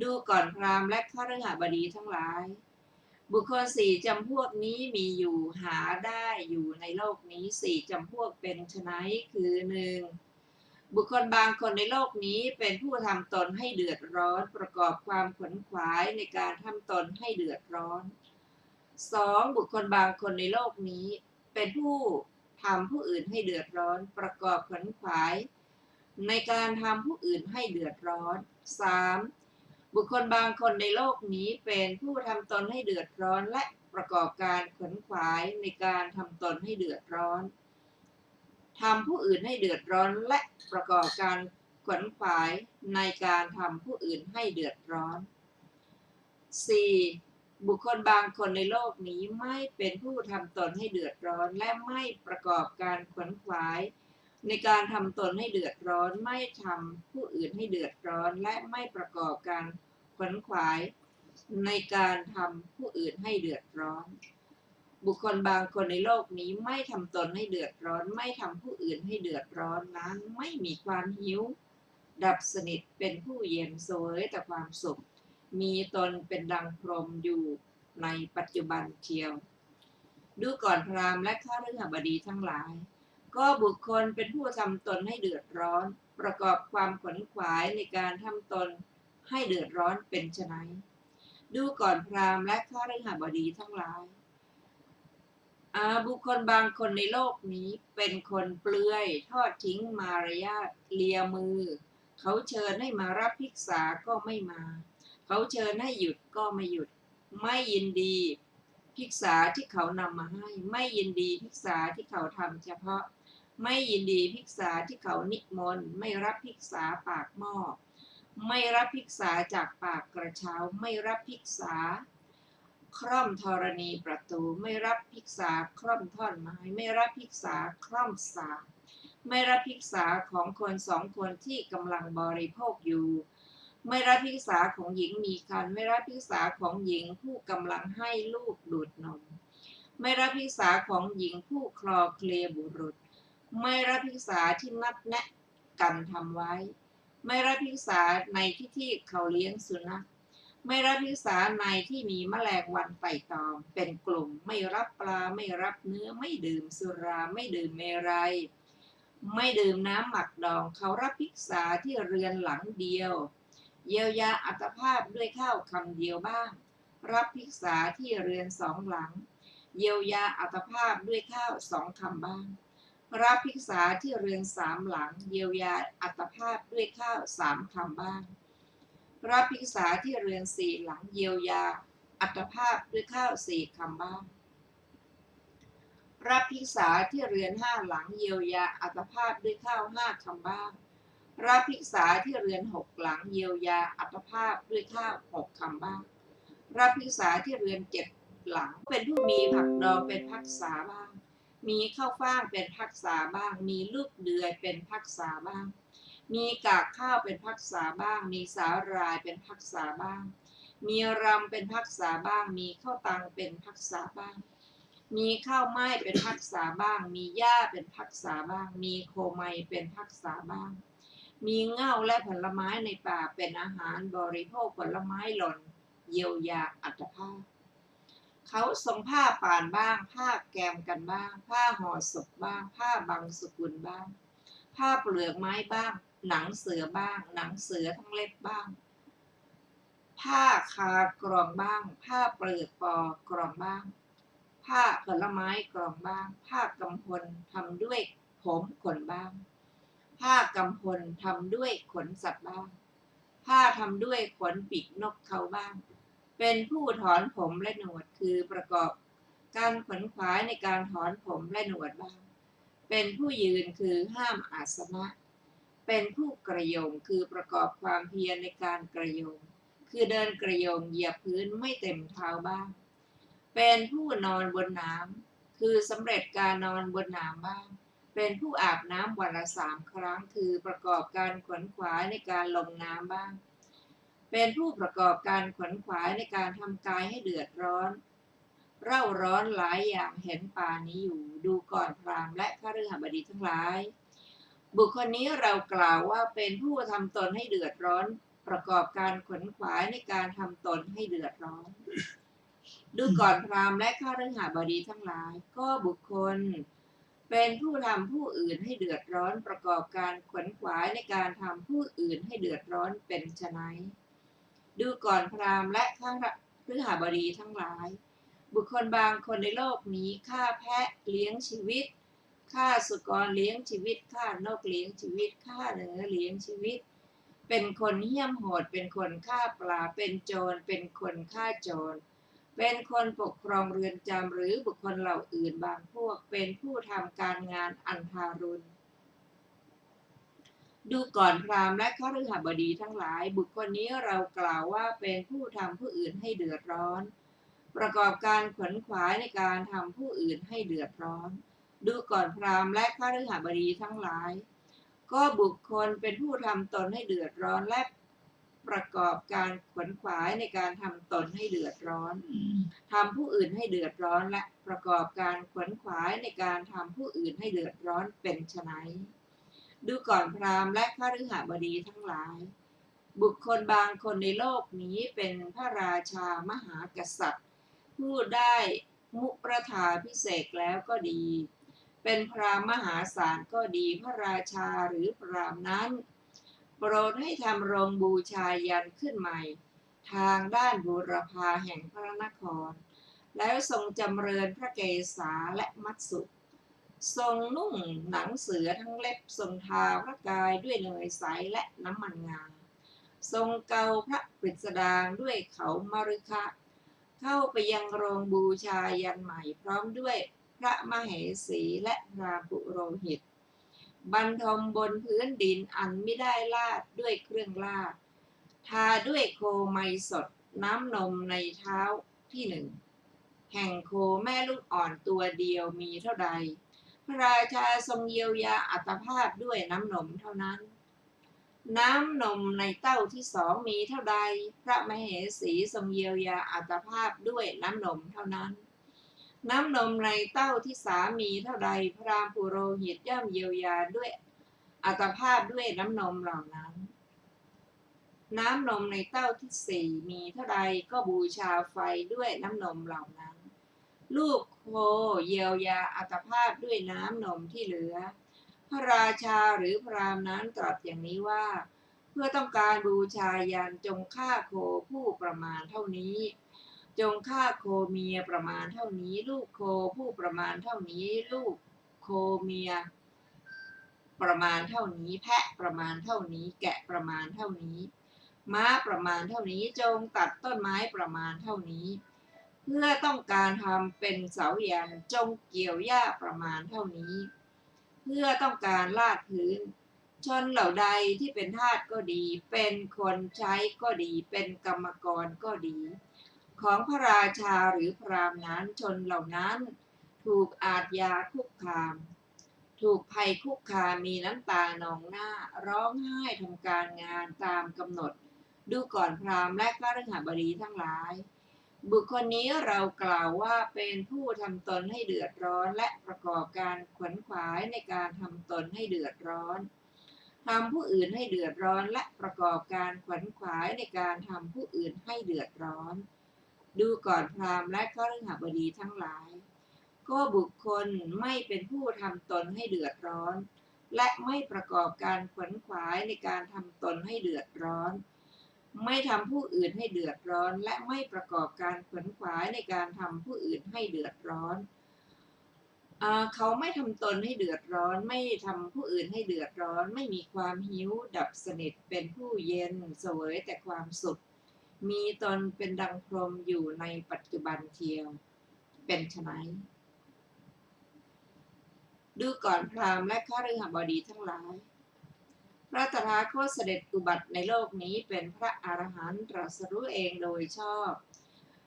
ดูก่อนพราหมณ์และฆรหบดีทั้งหลายบุคคล4จำพวกนี้มีอยู่หาได้อยู่ในโลกนี้4จำพวกเป็นไฉนคือ 1. บุคคลบางคนในโลกนี้เป็นผู้ทำตนให้เดือดร้อนประกอบความขวนขวายในการทำตนให้เดือดร้อน 2. บุคคลบางคนในโลกนี้เป็นผู้ทำผู้อื่นให้เดือดร้อนประกอบขวนขวายในการทำผู้อื่นให้เดือดร้อน 3. บุคคลบางคนในโลกนี้เป็นผู้ทำตนให้เดือดร้อนและประกอบการขวนขวายในการทำตนให้เดือดร้อนทำผู้อื่นให้เดือดร้อนและประกอบการขวนขวายในการทำผู้อื่นให้เดือดร้อน 4. บุคคลบางคนในโลกนี้ไม่เป็นผู้ทำตนให้เดือดร้อนและไม่ประกอบการขวนขวายในการทำตนให้เดือดร้อนไม่ทำผู้อื่นให้เดือดร้อนและไม่ประกอบการขวนขวายในการทำผู้อื่นให้เดือดร้อนบุคคลบางคนในโลกนี้ไม่ทำตนให้เดือดร้อนไม่ทำผู้อื่นให้เดือดร้อนนั้นไม่มีความหิวดับสนิทเป็นผู้เย็นเสวยแต่ความสุขมีตนเป็นดังพรหมอยู่ในปัจจุบันเทียวดูก่อนพราหมณ์และข้าฤหบดีทั้งหลายก็บุคคลเป็นผู้ทำตนให้เดือดร้อนประกอบความขวนขวายในการทำตนให้เดือดร้อนเป็นไฉนดูก่อนพราหมณ์และข้าฤหบดีทั้งหลายบุคคลบางคนในโลกนี้เป็นคนเปลือยทอดทิ้งมารยาทเลียมือเขาเชิญให้มารับภิกษาก็ไม่มาเขาเชิญให้หยุดก็ไม่หยุดไม่ยินดีภิกษาที่เขานำมาให้ไม่ยินดีภิกษาที่เขาทำเฉพาะไม่ยินดีภิกษาที่เขานิมนต์ไม่รับภิกษาปากหม้อไม่รับภิกษาจากปากกระเช้าไม่รับภิกษาคร่อมธรณีประตูไม่รับภิกษาคร่อมท่อนไม้ไม่รับภิกษาคร่อมสากไม่รับภิกษาของคนสองคนที่กำลังบริโภคอยู่ไม่รับภิกษาของหญิงมีครรภ์ไม่รับภิกษาของหญิงผู้กำลังให้ลูกดูดนมไม่รับภิกษาของหญิงผู้คลอเคลียบุรุษไม่รับภิกษาที่นัดแนะกันทำไว้ไม่รับภิกษาในที่เขาเลี้ยงสุนัข ไม่รับภิกษาในที่มีแมลงวันไต่ตอมเป็นกลุ่มไม่รับปลาไม่รับเนื้อไม่ดื่มสุราไม่ดื่มเมรัยไม่ดื่มน้ำหมักดองเขารับภิกษาที่เรือนหลังเดียวเยียวยาอัตภาพด้วยข้าวคำเดียวบ้างรับภิกษาที่เรือนสองหลังเยียวยาอัตภาพด้วยข้าวสองคำบ้างรับภิกษาที่เรือนสามหลังเยียวยาอัตภาพด้วยข้าวสามคำบ้างรับภิกษาที่เรือนสี่หลังเยียวยาอัตภาพด้วยข้าวสี่คำบ้างรับภิกษาที่เรือนห้าหลังเยียวยาอัตภาพด้วยข้าวห้าคำบ้างรับภิกษาที่เรือนหกหลังเยียวยาอัตภาพด้วยข้าวหกคำบ้างรับภิกษาที่เรือนเจ็ดหลังเป็นผู้มีผักดองเป็นภักษาบ้างมีข้าวฟ่างเป็นภักษาบ้างมีลูกเดือยเป็นภักษาบ้างมีกากข้าวเป็นภักษาบ้างมีสาหร่ายเป็นภักษาบ้างมีรำเป็นภักษาบ้างมีข้าวตังเป็นภักษาบ้างมีข้าวไหม้เป็นภักษาบ้างมีหญ้าเป็นภักษาบ้างมีโคไมเป็นภักษาบ้างมีเง่าและผลไม้ในป่าเป็นอาหารบริโภคผลไม้หล่นเยียวยาอัตภาพเขาทรงผ้าป่านบ้างผ้าแกมกันบ้างผ้าห่อศพบ้างผ้าบังสกุลบ้างผ้าเปลือกไม้บ้างหนังเสือบ้างหนังเสือทั้งเล็บบ้างผ้าคากรองบ้างผ้าเปลือกปอกรองบ้างผ้าผลไม้กรองบ้างผ้ากำพลทำด้วยผมขนบ้างผ้ากำพลทำด้วยขนสัตว์บ้างผ้าทำด้วยขนปีกนกเขาบ้างเป็นผู้ถอนผมและหนวดคือประกอบการขวนขวายในการถอนผมและหนวดบ้างเป็นผู้ยืนคือห้ามอาสนะเป็นผู้กระโยงคือประกอบความเพียรในการกระโยงคือเดินกระโยงเหยียบพื้นไม่เต็มเท้าบ้างเป็นผู้นอนบนน้ำคือสำเร็จการนอนบนน้ำบ้างเป็นผู้อาบน้ำวันละ3 ครั้งคือประกอบการขวนขวายในการลงน้ำบ้างเป็นผู้ประกอบการขวนขวายในการทำกายให้เดือดร้อนเร่าร้อนหลายอย่างเห็นป่านี้อยู่ดูก่อนพราหมณ์และพฤหับดีทั้งหลายบุคคลนี้เรากล่าวว่าเป็นผู้ทำตนให้เดือดร้อนประกอบการขวนขวายในการทำตนให้เดือดร้อนดูก่อนพราหมณ์และพฤหับดีทั้งหลายก็บุคคลเป็นผู้ทำผู้อื่นให้เดือดร้อนประกอบการขวนขวายในการทำผู้อื่นให้เดือดร้อนเป็นไฉนดูก่อนพราหมณ์และพฤหับดีทั้งหลายบุคคลบางคนในโลกนี้ฆ่าแพะเลี้ยงชีวิตฆ่าสุกรเลี้ยงชีวิตฆ่านกเลี้ยงชีวิตฆ่าเนื้อเลี้ยงชีวิตเป็นคนเหี้ยมโหดเป็นคนฆ่าปลาเป็นโจรเป็นคนฆ่าโจรเป็นคนปกครองเรือนจำหรือบุคคลเหล่าอื่นบางพวกเป็นผู้ทำการงานอันทารุณดูก่อนพราหมณ์และคฤหบดีทั้งหลายบุคคลนี้เรากล่าวว่าเป็นผู้ทำผู้อื่นให้เดือดร้อนประกอบการขวนขวายในการทำผู้อื่นให้เดือดร้อนดูก่อนพราหมณ์และคฤหบดีทั้งหลายก็บุคคลเป็นผู้ทำตนให้เดือดร้อนและประกอบการขวนขวายในการทำตนให้เดือดร้อนทำผู้อื่นให้เดือดร้อนและประกอบการขวนขวายในการทำผู้อื่นให้เดือดร้อนเป็นไฉนดูก่อนพราหมณ์และคฤหบดีทั้งหลายบุคคลบางคนในโลกนี้เป็นพระราชามหากษัตริย์ผู้ได้มุประทาพิเศษแล้วก็ดีเป็นพราหมณ์มหาศาลก็ดีพระราชาหรือพราหมณ์นั้นโปรดให้ทำโรงบูชายันขึ้นใหม่ทางด้านบูรพาแห่งพระนครแล้วทรงจำเริญพระเกศาและมัตสุทรงนุ่งหนังเสือทั้งเล็บทรงทาพระกายด้วยเนยใสและน้ำมันงาทรงเกาพระปริศดางด้วยเขามฤคะเข้าไปยังโรงบูชายันใหม่พร้อมด้วยพระมเหสีและพระปุโรหิตบรรทมบนพื้นดินอันไม่ได้ลาดด้วยเครื่องลาดทาด้วยโคไมสดน้ำนมในเท้าที่หนึ่งแห่งโคแม่ลูกอ่อนตัวเดียวมีเท่าใดพระราชาทรงเยียวยาอัตภาพด้วยน้ำนมเท่านั้นน้ำนมในเต้าที่2มีเท่าใดพระมเหสีทรงเยียวยาอัตภาพด้วยน้ำนมเท่านั้นน้ำนมในเต้าที่3มีเท่าใดพราหมณ์ปุโรหิตย่อมเยียวยาด้วยอัตภาพด้วยน้ำนมเหล่านั้น น้ำนมในเต้าที่สี่มีเท่าใดก็บูชาไฟด้วยน้ำนมเหล่านั้นลูกโคเยียวยาอัตภาพด้วยน้ำนมที่เหลือพระราชาหรือพราหมณ์นั้นตรัสอย่างนี้ว่าเพื่อต้องการบูชายันจงฆ่าโคผู้ประมาณเท่านี้จงฆ่าโคเมียประมาณเท่านี้ลูกโคผู้ประมาณเท่านี้ลูกโคเมียประมาณเท่านี้แพะประมาณเท่านี้แกะประมาณเท่านี้ม้าประมาณเท่านี้จงตัดต้นไม้ประมาณเท่านี้เพื่อต้องการทำเป็นเสายันจงเกี่ยวหญ้าประมาณเท่านี้เพื่อต้องการลาดพื้นชนเหล่าใดที่เป็นทาสก็ดีเป็นคนใช้ก็ดีเป็นกรรมกรก็ดีของพระราชาหรือพราหมณ์นั้นชนเหล่านั้นถูกอาชญาคุกคามถูกภัยคุกคามมีน้ำตานองหน้าร้องไห้ทำการงานตามกำหนดดูก่อนพราหมณ์และคฤหบดีทั้งหลายบุคคลนี้เรากล่าวว่าเป็นผู้ทำตนให้เดือดร้อนและประกอบการขวนขวายในการทำตนให้เดือดร้อนทำผู้อื่นให้เดือดร้อนและประกอบการขวนขวายในการทำผู้อื่นให้เดือดร้อนดูก่อนพราหมณ์และคฤหบดีทั้งหลายก็บุคคลไม่เป็นผู้ทำตนให้เดือดร้อนและไม่ประกอบการขวนขวายในการทำตนให้เดือดร้อนไม่ทำผู้อื่นให้เดือดร้อนและไม่ประกอบการขวนขวายในการทำผู้อื่นให้เดือดร้อนเขาไม่ทำตนให้เดือดร้อนไม่ทำผู้อื่นให้เดือดร้อนไม่มีความหิวดับสนิทเป็นผู้เย็นเสวยแต่ความสุขมีตนเป็นดังพรหมอยู่ในปัจจุบันเทียวเป็นไฉนดูก่อนพราหมณ์และคฤหบดีทั้งหลายพระตถาคตเสด็จอุบัติในโลกนี้เป็นพระอรหันต์ตรัสรู้เองโดยชอบ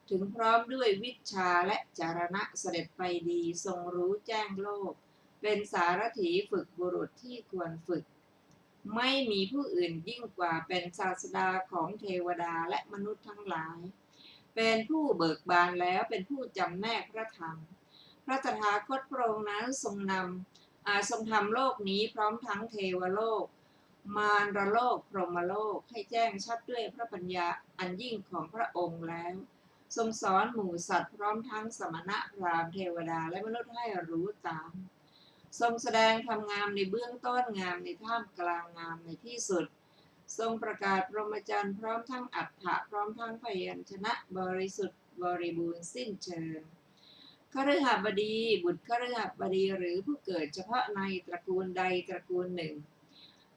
ถึงพร้อมด้วยวิชชาและจารณะเสด็จไปดีทรงรู้แจ้งโลกเป็นสารถีฝึกบุรุษที่ควรฝึกไม่มีผู้อื่นยิ่งกว่าเป็นศาสดาของเทวดาและมนุษย์ทั้งหลายเป็นผู้เบิกบานแล้วเป็นผู้จำแนกพระธรรมพระตถาคตพระองค์นั้นทรงทำโลกนี้พร้อมทั้งเทวโลกมารโลกพรหมโลกให้แจ้งชัดด้วยพระปัญญาอันยิ่งของพระองค์แล้วทรงสอนหมู่สัตว์พร้อมทั้งสมณะพราหมณ์เทวดาและมนุษย์ให้รู้ตามทรงแสดงธรรมงามในเบื้องต้นงามในท่ามกลางงามในที่สุดทรงประกาศพรหมจรรย์พร้อมทั้งอัฏฐะพร้อมทั้งพยัญชนะบริสุทธิ์บริบูรณ์สิ้นเชิงคฤหบดีบุตรคฤหบดีหรือผู้เกิดเฉพาะในตระกูลใดตระกูลหนึ่ง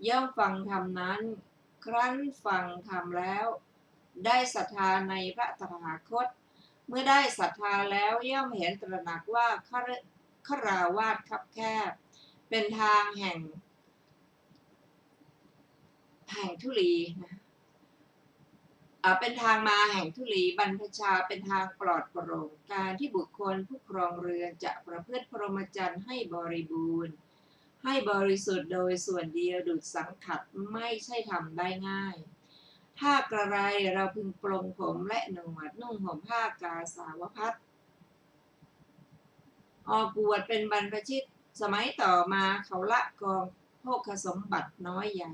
ย่อมฟังธรรมนั้นครั้นฟังธรรมแล้วได้ศรัทธาในพระตถาคตเมื่อได้ศรัทธาแล้วย่อมเห็นตระหนักว่าคฤหาสน์คับแคบเป็นทางแห่งทุลีนะเป็นทางมาแห่งทุลีบรรพชาเป็นทางปลอดโปร่งการที่บุคคลผู้ครองเรือนจะประพฤติพรหมจรรย์ให้บริบูรณ์ให้บริสุทธิ์โดยส่วนเดียวดุจสังขัดไม่ใช่ทำได้ง่ายถ้ากระไรเราพึงปลงผมและหนวดนุ่งห่มผ้ากาสาวพัสออกบวชเป็นบรรพชิตสมัยต่อมาเขาละกองโภคสมบัติน้อยใหญ่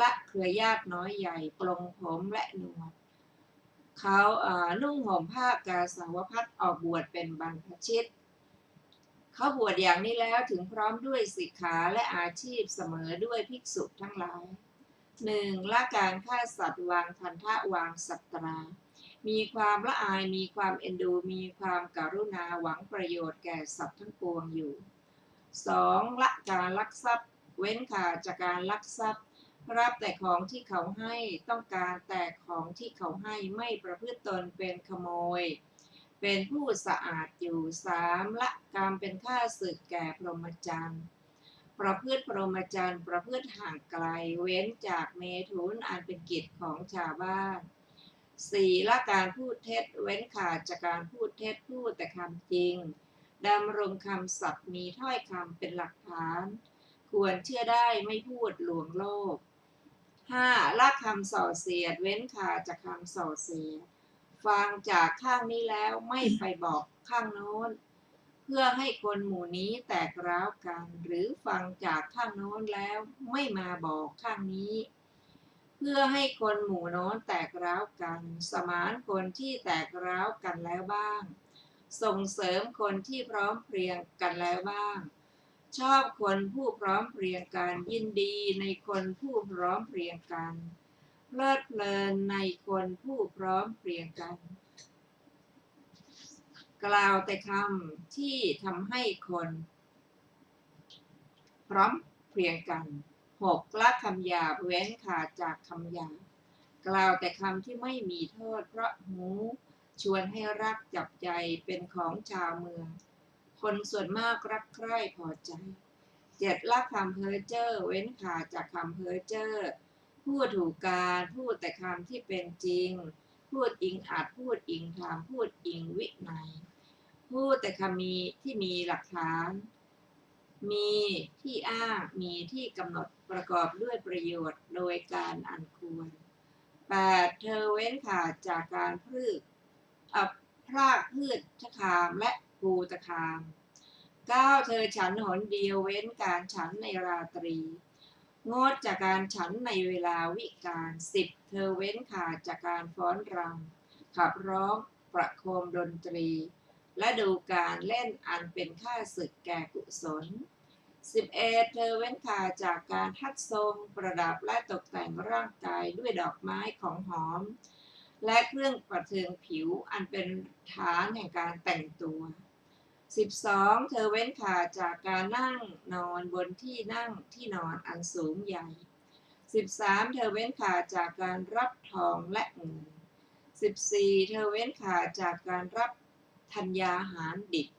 ละเครือญาติน้อยใหญ่ปลงผมและหนวดเขานุ่งห่มผ้ากาสาวพัสออกบวชเป็นบรรพชิตเขาบวชอย่างนี้แล้วถึงพร้อมด้วยสิกขาและอาชีพเสมอด้วยภิกษุทั้งหลาย1. ละการฆ่าสัตว์วางพันธะวางสัตรามีความละอายมีความเอ็นดูมีความกรุณาหวังประโยชน์แก่สัตว์ทั้งปวงอยู่ 2. ละการลักทรัพย์เว้นขาดจากการลักทรัพย์รับแต่ของที่เขาให้ต้องการแต่ของที่เขาให้ไม่ประพฤติตนเป็นขโมยเป็นผู้สะอาดอยู่ 3. ละกรรมเป็นข้าศึกแก่พรหมจรรย์ประพฤติพรหมจรรย์ประพฤติห่างไกลเว้นจากเมถุนอันเป็นกิจของชาวบ้าน 4. ละการพูดเท็จเว้นขาดจากการพูดเท็จพูดแต่คำจริงดำรงคำสัตย์มีถ้อยคำเป็นหลักฐานควรเชื่อได้ไม่พูดลวงโลก 5. ละคำส่อเสียดเว้นขาดจากคำส่อเสียดฟังจากข้างนี้แล้วไม่ไปบอกข้างโน้นเพื่อให้คนหมู่นี้แตกร้าวกันหรือฟังจากข้างโน้นแล้วไม่มาบอกข้างนี้ เพื่อให้คนหมู่โน้นแตกร้าวกัน สมานคนที่แตกร้าวกันแล้วบ้าง ส่งเสริมคนที่พร้อมเพรียงกันแล้วบ้าง ชอบคนผู้พร้อมเพรียงกัน ยินดีในคนผู้พร้อมเพรียงกัน เพลิดเพลินในคนผู้พร้อมเพรียงกัน กล่าวแต่คำที่ทำให้คนพร้อมเพรียงกัน 6. ละคำหยาบเว้นขาดจากคำหยาบ กล่าวแต่คำที่ไม่มีโทษเพราะหูชวนให้รักจับใจเป็นของชาวเมือง คนส่วนมากรักใคร่พอใจ 7. ละคำเพ้อเจ้อเว้นขาดจากคำเพ้อเจ้อ พูดถูกการพูดแต่คำที่เป็นจริง พูดอิงอาจพูดอิงธรรมพูดอิงวินัย พูดแต่คำที่มีหลักฐาน มีที่อ้างมีที่กำหนดประกอบด้วยประโยชน์โดยการอันควร 8. เธอเว้นขาดจากการพรากพืชชคามและภูตคาม 9. เธอฉันหนเดียวเว้นการฉันในราตรี งดจากการฉันในเวลาวิกาล 10. เธอเว้นขาดจากการฟ้อนรำขับร้องประโคมดนตรีและดูการเล่นอันเป็นค่าศึกแก่กุศล 11. เธอเว้นขาดจากการทัดทรงประดับและตกแต่งร่างกายด้วยดอกไม้ของหอมและเครื่องประเทืองผิวอันเป็นฐานแห่งการแต่งตัว 12. เธอเว้นขาดจากการนั่งนอนบนที่นั่งที่นอนอันสูงใหญ่ 13. เธอเว้นขาดจากการรับทองและเงิน 14. เธอเว้นขาดจากการรับธัญญาหารดิบ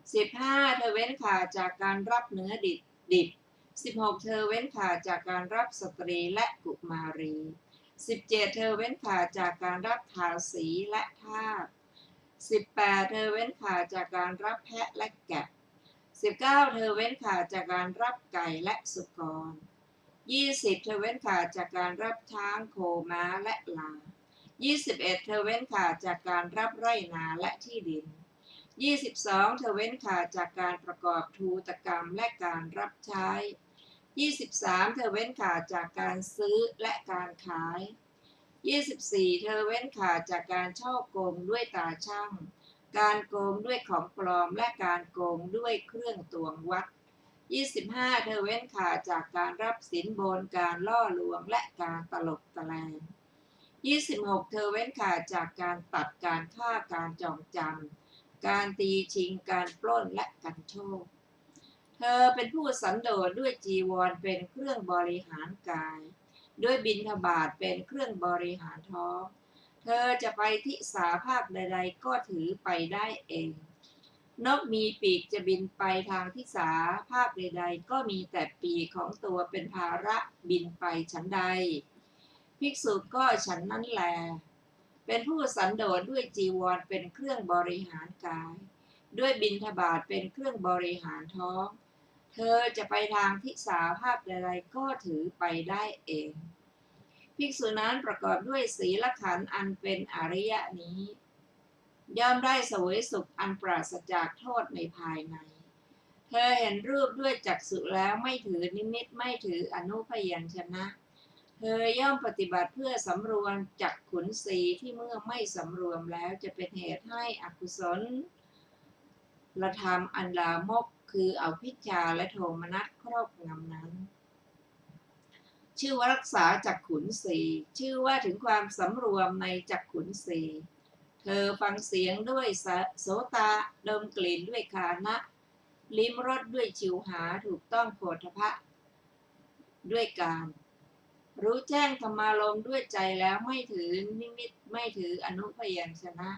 15. เธอเว้นขาดจากการรับเนื้อดิบ 16. เธอเว้นขาดจากการรับสตรีและกุมารี 17. เธอเว้นขาดจากการรับทาสีและทาส 18. เธอเว้นขาดจากการรับแพะและแกะ 19. เธอเว้นขาดจากการรับไก่และสุกร 20. เธอเว้นขาดจากการรับช้างโคม้าและลา 21. เธอเว้นขาดจากการรับไร่นาและที่ดิน 22. เธอเว้นขาดจากการประกอบทูตกรรมและการรับใช้ 23. เธอเว้นขาดจากการซื้อและการขาย 24. เธอเว้นขาดจากการฉ้อโกงด้วยตาช่างการโกงด้วยของปลอมและการโกงด้วยเครื่องตวงวัด 25. เธอเว้นขาดจากการรับสินบนการล่อลวงและการตลบตะแลง 26. เธอเว้นขาดจากการตัดการฆ่าการจองจำการตีชิงการปล้นและกันโชค เธอเป็นผู้สันโดษด้วยจีวรเป็นเครื่องบริหารกายด้วยบิณฑบาตเป็นเครื่องบริหารท้องเธอจะไปทิศาภาคใดๆก็ถือไปได้เองนกมีปีกจะบินไปทางทิศาภาคใดๆก็มีแต่ปีกของตัวเป็นภาระบินไปฉันใดภิกษุก็ฉันนั้นแลเป็นผู้สันโดษด้วยจีวรเป็นเครื่องบริหารกายด้วยบิณฑบาตเป็นเครื่องบริหารท้องเธอจะไปทางทิศาภาคใดๆก็ถือไปได้เองภิกษุนั้นประกอบด้วยศีลขันธ์อันเป็นอริยนี้ย่อมได้เสวยสุขอันปราศจากโทษในภายในเธอเห็นรูปด้วยจักษุแล้วไม่ถือนิมิตไม่ถืออนุพยัญชนะเธอย่อมปฏิบัติเพื่อสำรวมจักขุนสีที่เมื่อไม่สำรวมแล้วจะเป็นเหตุให้อกุศลละธรรมอันลามกคืออวิชชาและโทมนัสครอบงำนั้นชื่อว่ารักษาจักขุนสีชื่อว่าถึงความสำรวมในจักขุนสีเธอฟังเสียงด้วยโสตาดมกลิ่นด้วยคานะลิ้มรสด้วยชิวหาถูกต้องโผฏฐัพพะด้วยกามรู้แจ้งธรรมารมณ์ด้วยใจแล้วไม่ถือนิมิตไม่ถืออนุพยัญชนะ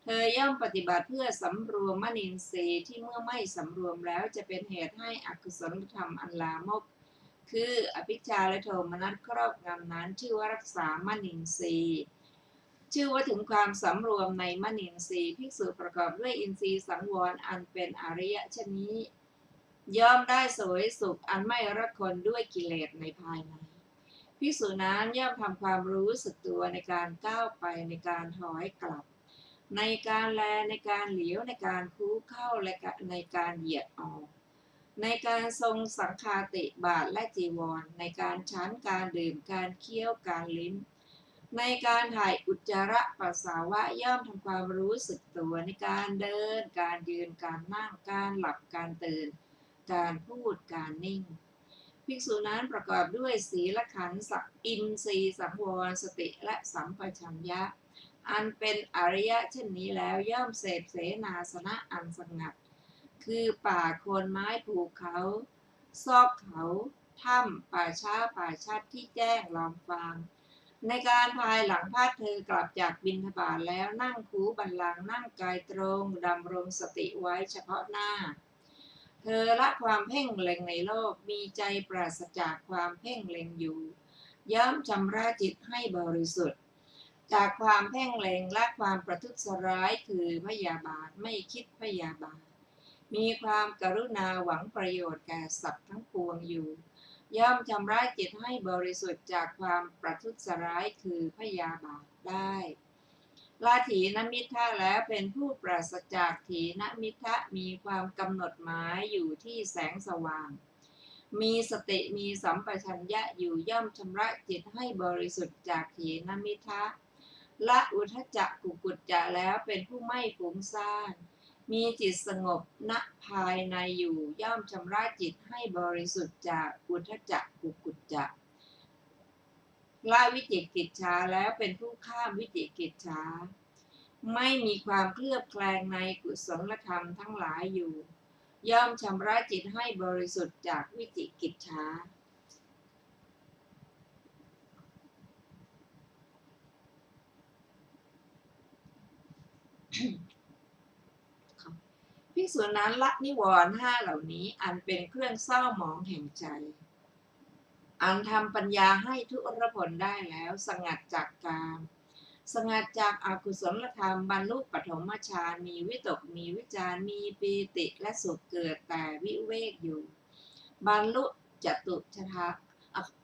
เธอย่อมปฏิบัติเพื่อสำรวมมนินทรีย์ที่เมื่อไม่สำรวมแล้วจะเป็นเหตุให้อกุศลธรรมอันลามกคืออภิชฌาและโทมนัสครอบงำนั้นชื่อว่ารักษามนินทรีย์ชื่อว่าถึงความสำรวมในมนินทรีย์ภิกษุประกอบด้วยอินทรีย์สังวรอันเป็นอริยชนี้ย่อมได้เสวยสุขอันไม่ระคนด้วยกิเลสในภายในภิกษุนั้นย่อมทำความรู้สึกตัวในการก้าวไปในการถอยกลับในการแลในการเหลียวในการคู้เข้าและในการเหยียดออก ในการทรงสังฆาติบาตรและจีวรในการฉันการดื่มการเคี้ยวการลิ้มในการถ่ายอุจจาระปัสสาวะย่อมทำความรู้สึกตัวในการเดินการยืนการนั่งการหลับการตื่นการพูดการนิ่งภิกษุนั้นประกอบด้วยศีลขันธ์อินทรีย์สังวรสติและสัมปชัญญะอันเป็นอริยะเช่นนี้แล้วย่อมเสพเสนาสนะอันสงัดคือป่าโคนไม้ภูเขาซอกเขาถ้ำป่าช้าป่าชัดที่แจ้งลอมฟางในการภายหลังพาเธอกลับจากบิณฑบาตแล้วนั่งคูบัลลังก์นั่งกายตรงดำรงสติไว้เฉพาะหน้าเธอละความเพ่งเล็งในโลกมีใจปราศจากความเพ่งเล็งอยู่ย่อมชำระจิตให้บริสุทธิ์จากความเพ่งเล็งและความประทุษร้ายคือพยาบาทไม่คิดพยาบาทมีความกรุณาหวังประโยชน์แก่สัตว์ทั้งปวงอยู่ย่อมชำระจิตให้บริสุทธิ์จากความประทุษร้ายคือพยาบาทได้ละถีนมิทธะแล้วเป็นผู้ปราศจากถีนมิทธะมีความกำหนดหมายอยู่ที่แสงสว่างมีสติมีสัมปชัญญะอยู่ย่อมชำระจิตให้บริสุทธิ์จากถีนมิทธะละอุทธัจจะกุกุจจะแล้วเป็นผู้ไม่ฟุ้งซ่านมีจิตสงบณภายในอยู่ย่อมชำระจิตให้บริสุทธิ์จากอุทธัจจะกุกุจจะละวิจิกิจฉาแล้วเป็นผู้ข้ามวิจิกิจฉาไม่มีความเคลือบแคลงในกุศลธรรมทั้งหลายอยู่ย่อมชำระจิตให้บริสุทธิ์จากวิจิกิจฉาภิกษุนั้นละนิวรณ์ห้าเหล่านี้อันเป็นเครื่องเศร้าหมองแห่งใจอันทำปัญญาให้ทุรพลได้แล้วสงัดจากกามสงัดจากอกุศลธรรมบรรลุปฐมฌานมีวิตกมีวิจารมีปีติและสุขเกิดแต่วิเวกอยู่บรรลุจตุชฌาน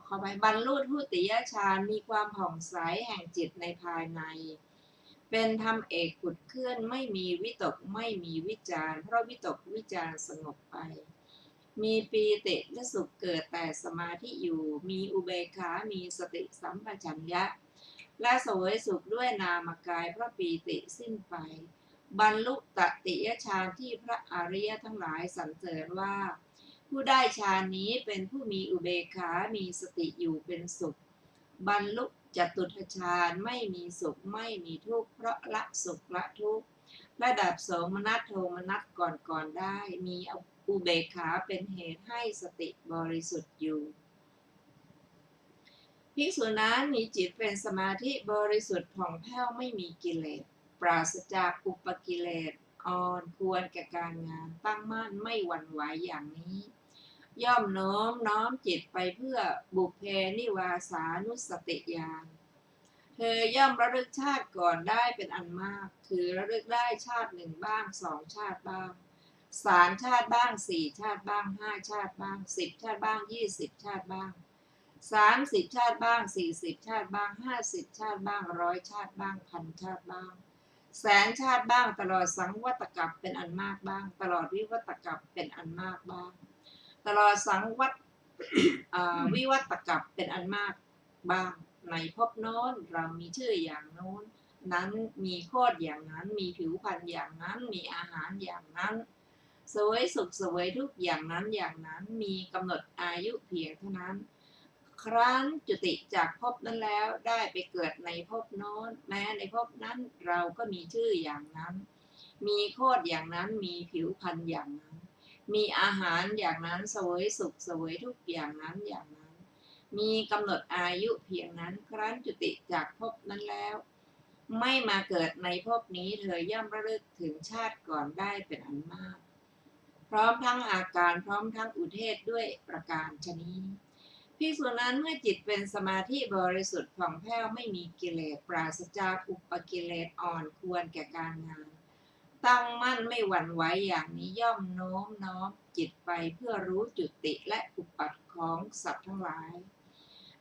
ขอไปบรรลุทุติยฌานมีความผ่องใสแห่งจิตในภายในเป็นธรรมเอกขุดเคลื่อนไม่มีวิตกไม่มีวิจารเพราะวิตกวิจารสงบไปมีปีติและสุขเกิดแต่สมาธิอยู่มีอุเบกขามีสติสัมปชัญญะและเสวยสุขด้วยนามกายเพราะปีติสิ้นไปบรรลุตติยฌานที่พระอริยทั้งหลายสรรเสริญว่าผู้ได้ฌานนี้เป็นผู้มีอุเบกขามีสติอยู่เป็นสุขบรรลุจตุตถฌานไม่มีสุขไม่มีทุกข์เพราะละสุขละทุกข์ระดับโสมนัสโทมนัสก่อนได้มีอุเบกขาเป็นเหตุให้สติบริสุทธิ์อยู่ภิกษุนั้นมีจิตเป็นสมาธิบริสุทธิ์ผ่องแผ้วไม่มีกิเลสปราศจากอุปกิเลสอ่อนควรแก่การงานตั้งมั่นไม่หวั่นไหวอย่างนี้ย่อมโน้มจิตไปเพื่อบุพเพนิวาสานุสติญาณเธอย่อมระลึกชาติก่อนได้เป็นอันมากคือระลึกได้ชาติหนึ่งบ้าง2 ชาติบ้าง3 ชาติบ้าง4 ชาติบ้าง5 ชาติบ้าง10 ชาติบ้าง20 ชาติบ้าง30 ชาติบ้าง40 ชาติบ้าง50 ชาติบ้าง100 ชาติบ้าง1,000 ชาติบ้าง100,000 ชาติบ้างตลอดสังวัตกัปเป็นอันมากบ้างตลอดวิวัตกัปเป็นอันมากบ้างตลอดสังวัตวิวัตกัปเป็นอันมากบ้างในภพโน้นเรามีชื่ออย่างโน้นนั้นมีโคตรอย่างนั้นมีผิวพรรณอย่างนั้นมีอาหารอย่างนั้นเสวยสุขเสวยทุกอย่างนั้นอย่างนั้นมีกำหนดอายุเพียงเท่านั้นครั้นจุติจากภพนั้นแล้วได้ไปเกิดในภพโน้นแม้ในภพนั้นเราก็มีชื่ออย่างนั้นมีโคตรอย่างนั้นมีผิวพรรณอย่างนั้นมีอาหารอย่างนั้นเสวยสุขเสวยทุกอย่างนั้นอย่างนั้นมีกำหนดอายุเพียงนั้นครั้นจุติจากภพนั้นแล้วไม่มาเกิดในภพนี้เธอย่อมระลึกถึงชาติก่อนได้เป็นอันมากพร้อมทั้งอาการพร้อมทั้งอุเทศด้วยประการชนี้ภิกษุนั้นเมื่อจิตเป็นสมาธิบริสุทธิ์ผ่องแผ้วไม่มีกิเลสปราศจากอุปกิเลสอ่อนควรแก่การงานตั้งมั่นไม่หวั่นไหวอย่างนี้ย่อมโน้มจิตไปเพื่อรู้จุติและอุปัฏฐของสัตว์ทั้งหลาย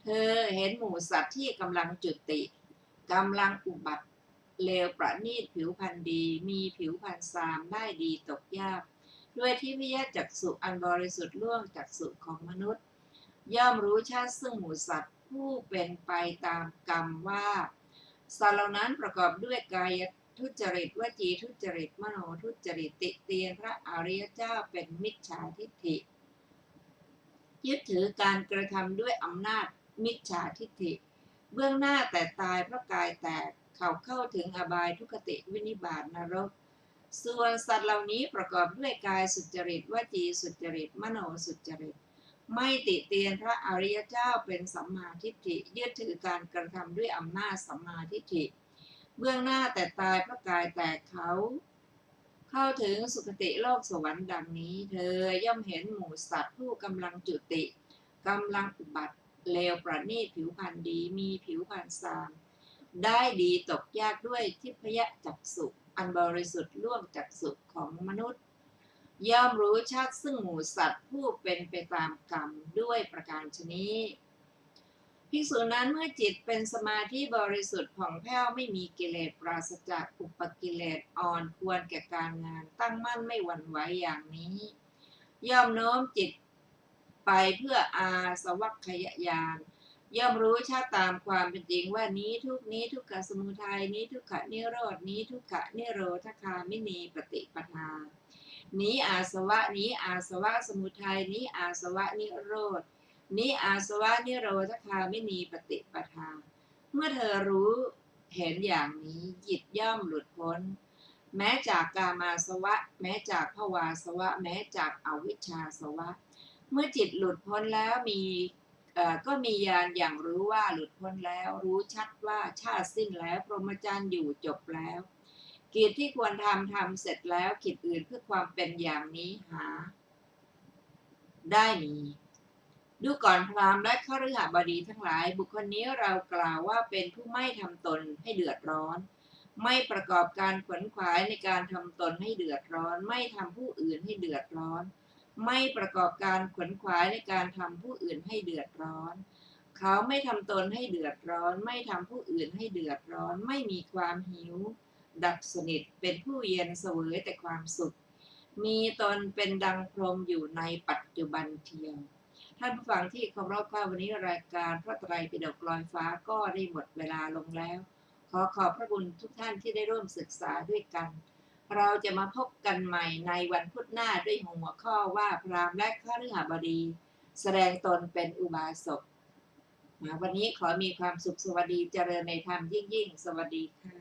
เธอเห็นหมู่สัตว์ที่กำลังจุติกำลังอุบัติเลวประณีตผิวพรรณดีมีผิวพรรณทรามได้ดีตกยาก ด้วยทิพยจักษุอันบริสุทธิ์ล่วงจักษุของมนุษย์ย่อมรู้ชาติซึ่งหมู่สัตว์ผู้เป็นไปตามกรรมว่าสัตว์เหล่านั้นประกอบด้วยกายทุจริตวจีทุจริตมโนทุจริตติเตียนพระอริยเจ้าเป็นมิจฉาทิฏฐิยึดถือการกระทำด้วยอำนาจมิจฉาทิฏฐิเบื้องหน้าแต่ตายเพราะกายแตกเขาเข้าถึงอบายทุกติวินิบาตนรกส่วนสัตว์เหล่านี้ประกอบด้วยกายสุจริตวจีสุจริตมโนสุจริตไม่ติเตียนพระอริยเจ้าเป็นสัมมาทิฏฐิยึดถือการกระทำด้วยอำนาจสัมมาทิฏฐิเบื้องหน้าแต่ตายเพราะกายแตกเขาเข้าถึงสุคติโลกสวรรค์ดังนี้เธอย่อมเห็นหมู่สัตว์ผู้กำลังจุติกำลังอุบัติเลวประณีตผิวพรรณดีมีผิวพรรณซามได้ดีตกยากด้วยทิพยจักษุอันบริสุทธิ์ล่วงจักษุของมนุษย์ย่อมรู้ชัดซึ่งหมู่สัตว์ผู้เป็นไปตามกรรมด้วยประการฉนี้ภิกษุนั้นเมื่อจิตเป็นสมาธิบริสุทธิ์ผ่องแผ้วไม่มีกิเลสปราศจากอุปกิเลสอ่อนควรแก่การงานตั้งมั่นไม่หวั่นไหวอย่างนี้ย่อมโน้มจิตไปเพื่ออาสวัคคยญาณย่อมรู้ชาติตามความเป็นจริงว่านี้ทุกนี้ทุกขสมุทัยนี้ทุกขนิโรธนี้ทุกขนิโรธคามินีปฏิปทานี้อาสวะนี้อาสวะสมุทัยนี้อาสวะนิโรธนี้อาสวะนิโรธคามินีปฏิปทาเมื่อเธอรู้เห็นอย่างนี้จิตย่อมหลุดพ้นแม้จากกามาสวะแม้จากภวาสวะแม้จากอวิชชาสวะเมื่อจิตหลุดพ้นแล้วก็มีญาณอย่างรู้ว่าหลุดพ้นแล้วรู้ชัดว่าชาติสิ้นแล้วพรหมจรรย์อยู่จบแล้วกิจที่ควรทำเสร็จแล้วกิจอื่นเพื่อความเป็นอย่างนี้หาได้มีดูก่อนพราหมณ์และฆฤหบดีทั้งหลายบุคคลนี้เรากล่าวว่าเป็นผู้ไม่ทำตนให้เดือดร้อนไม่ประกอบการขวนขวายในการทำตนให้เดือดร้อนไม่ทำผู้อื่นให้เดือดร้อนไม่ประกอบการขวนขวายในการทำผู้อื่นให้เดือดร้อนเขาไม่ทำตนให้เดือดร้อนไม่ทำผู้อื่นให้เดือดร้อนไม่มีความหิวดับสนิทเป็นผู้เย็นเสวยแต่ความสุขมีตนเป็นดังพรหมอยู่ในปัจจุบันเทียวท่านผู้ฟังที่เคารพค่ะวันนี้รายการพระไตรปิฎกลอยฟ้าก็ได้หมดเวลาลงแล้วขอขอบพระคุณทุกท่านที่ได้ร่วมศึกษาด้วยกันเราจะมาพบกันใหม่ในวันพุธหน้าด้วยหัวข้อว่าพราหมณ์และฆฤหบดีแสดงตนเป็นอุบาสกวันนี้ขอมีความสุขสวัสดีเจริญในธรรมยิ่งสวัสดีค่ะ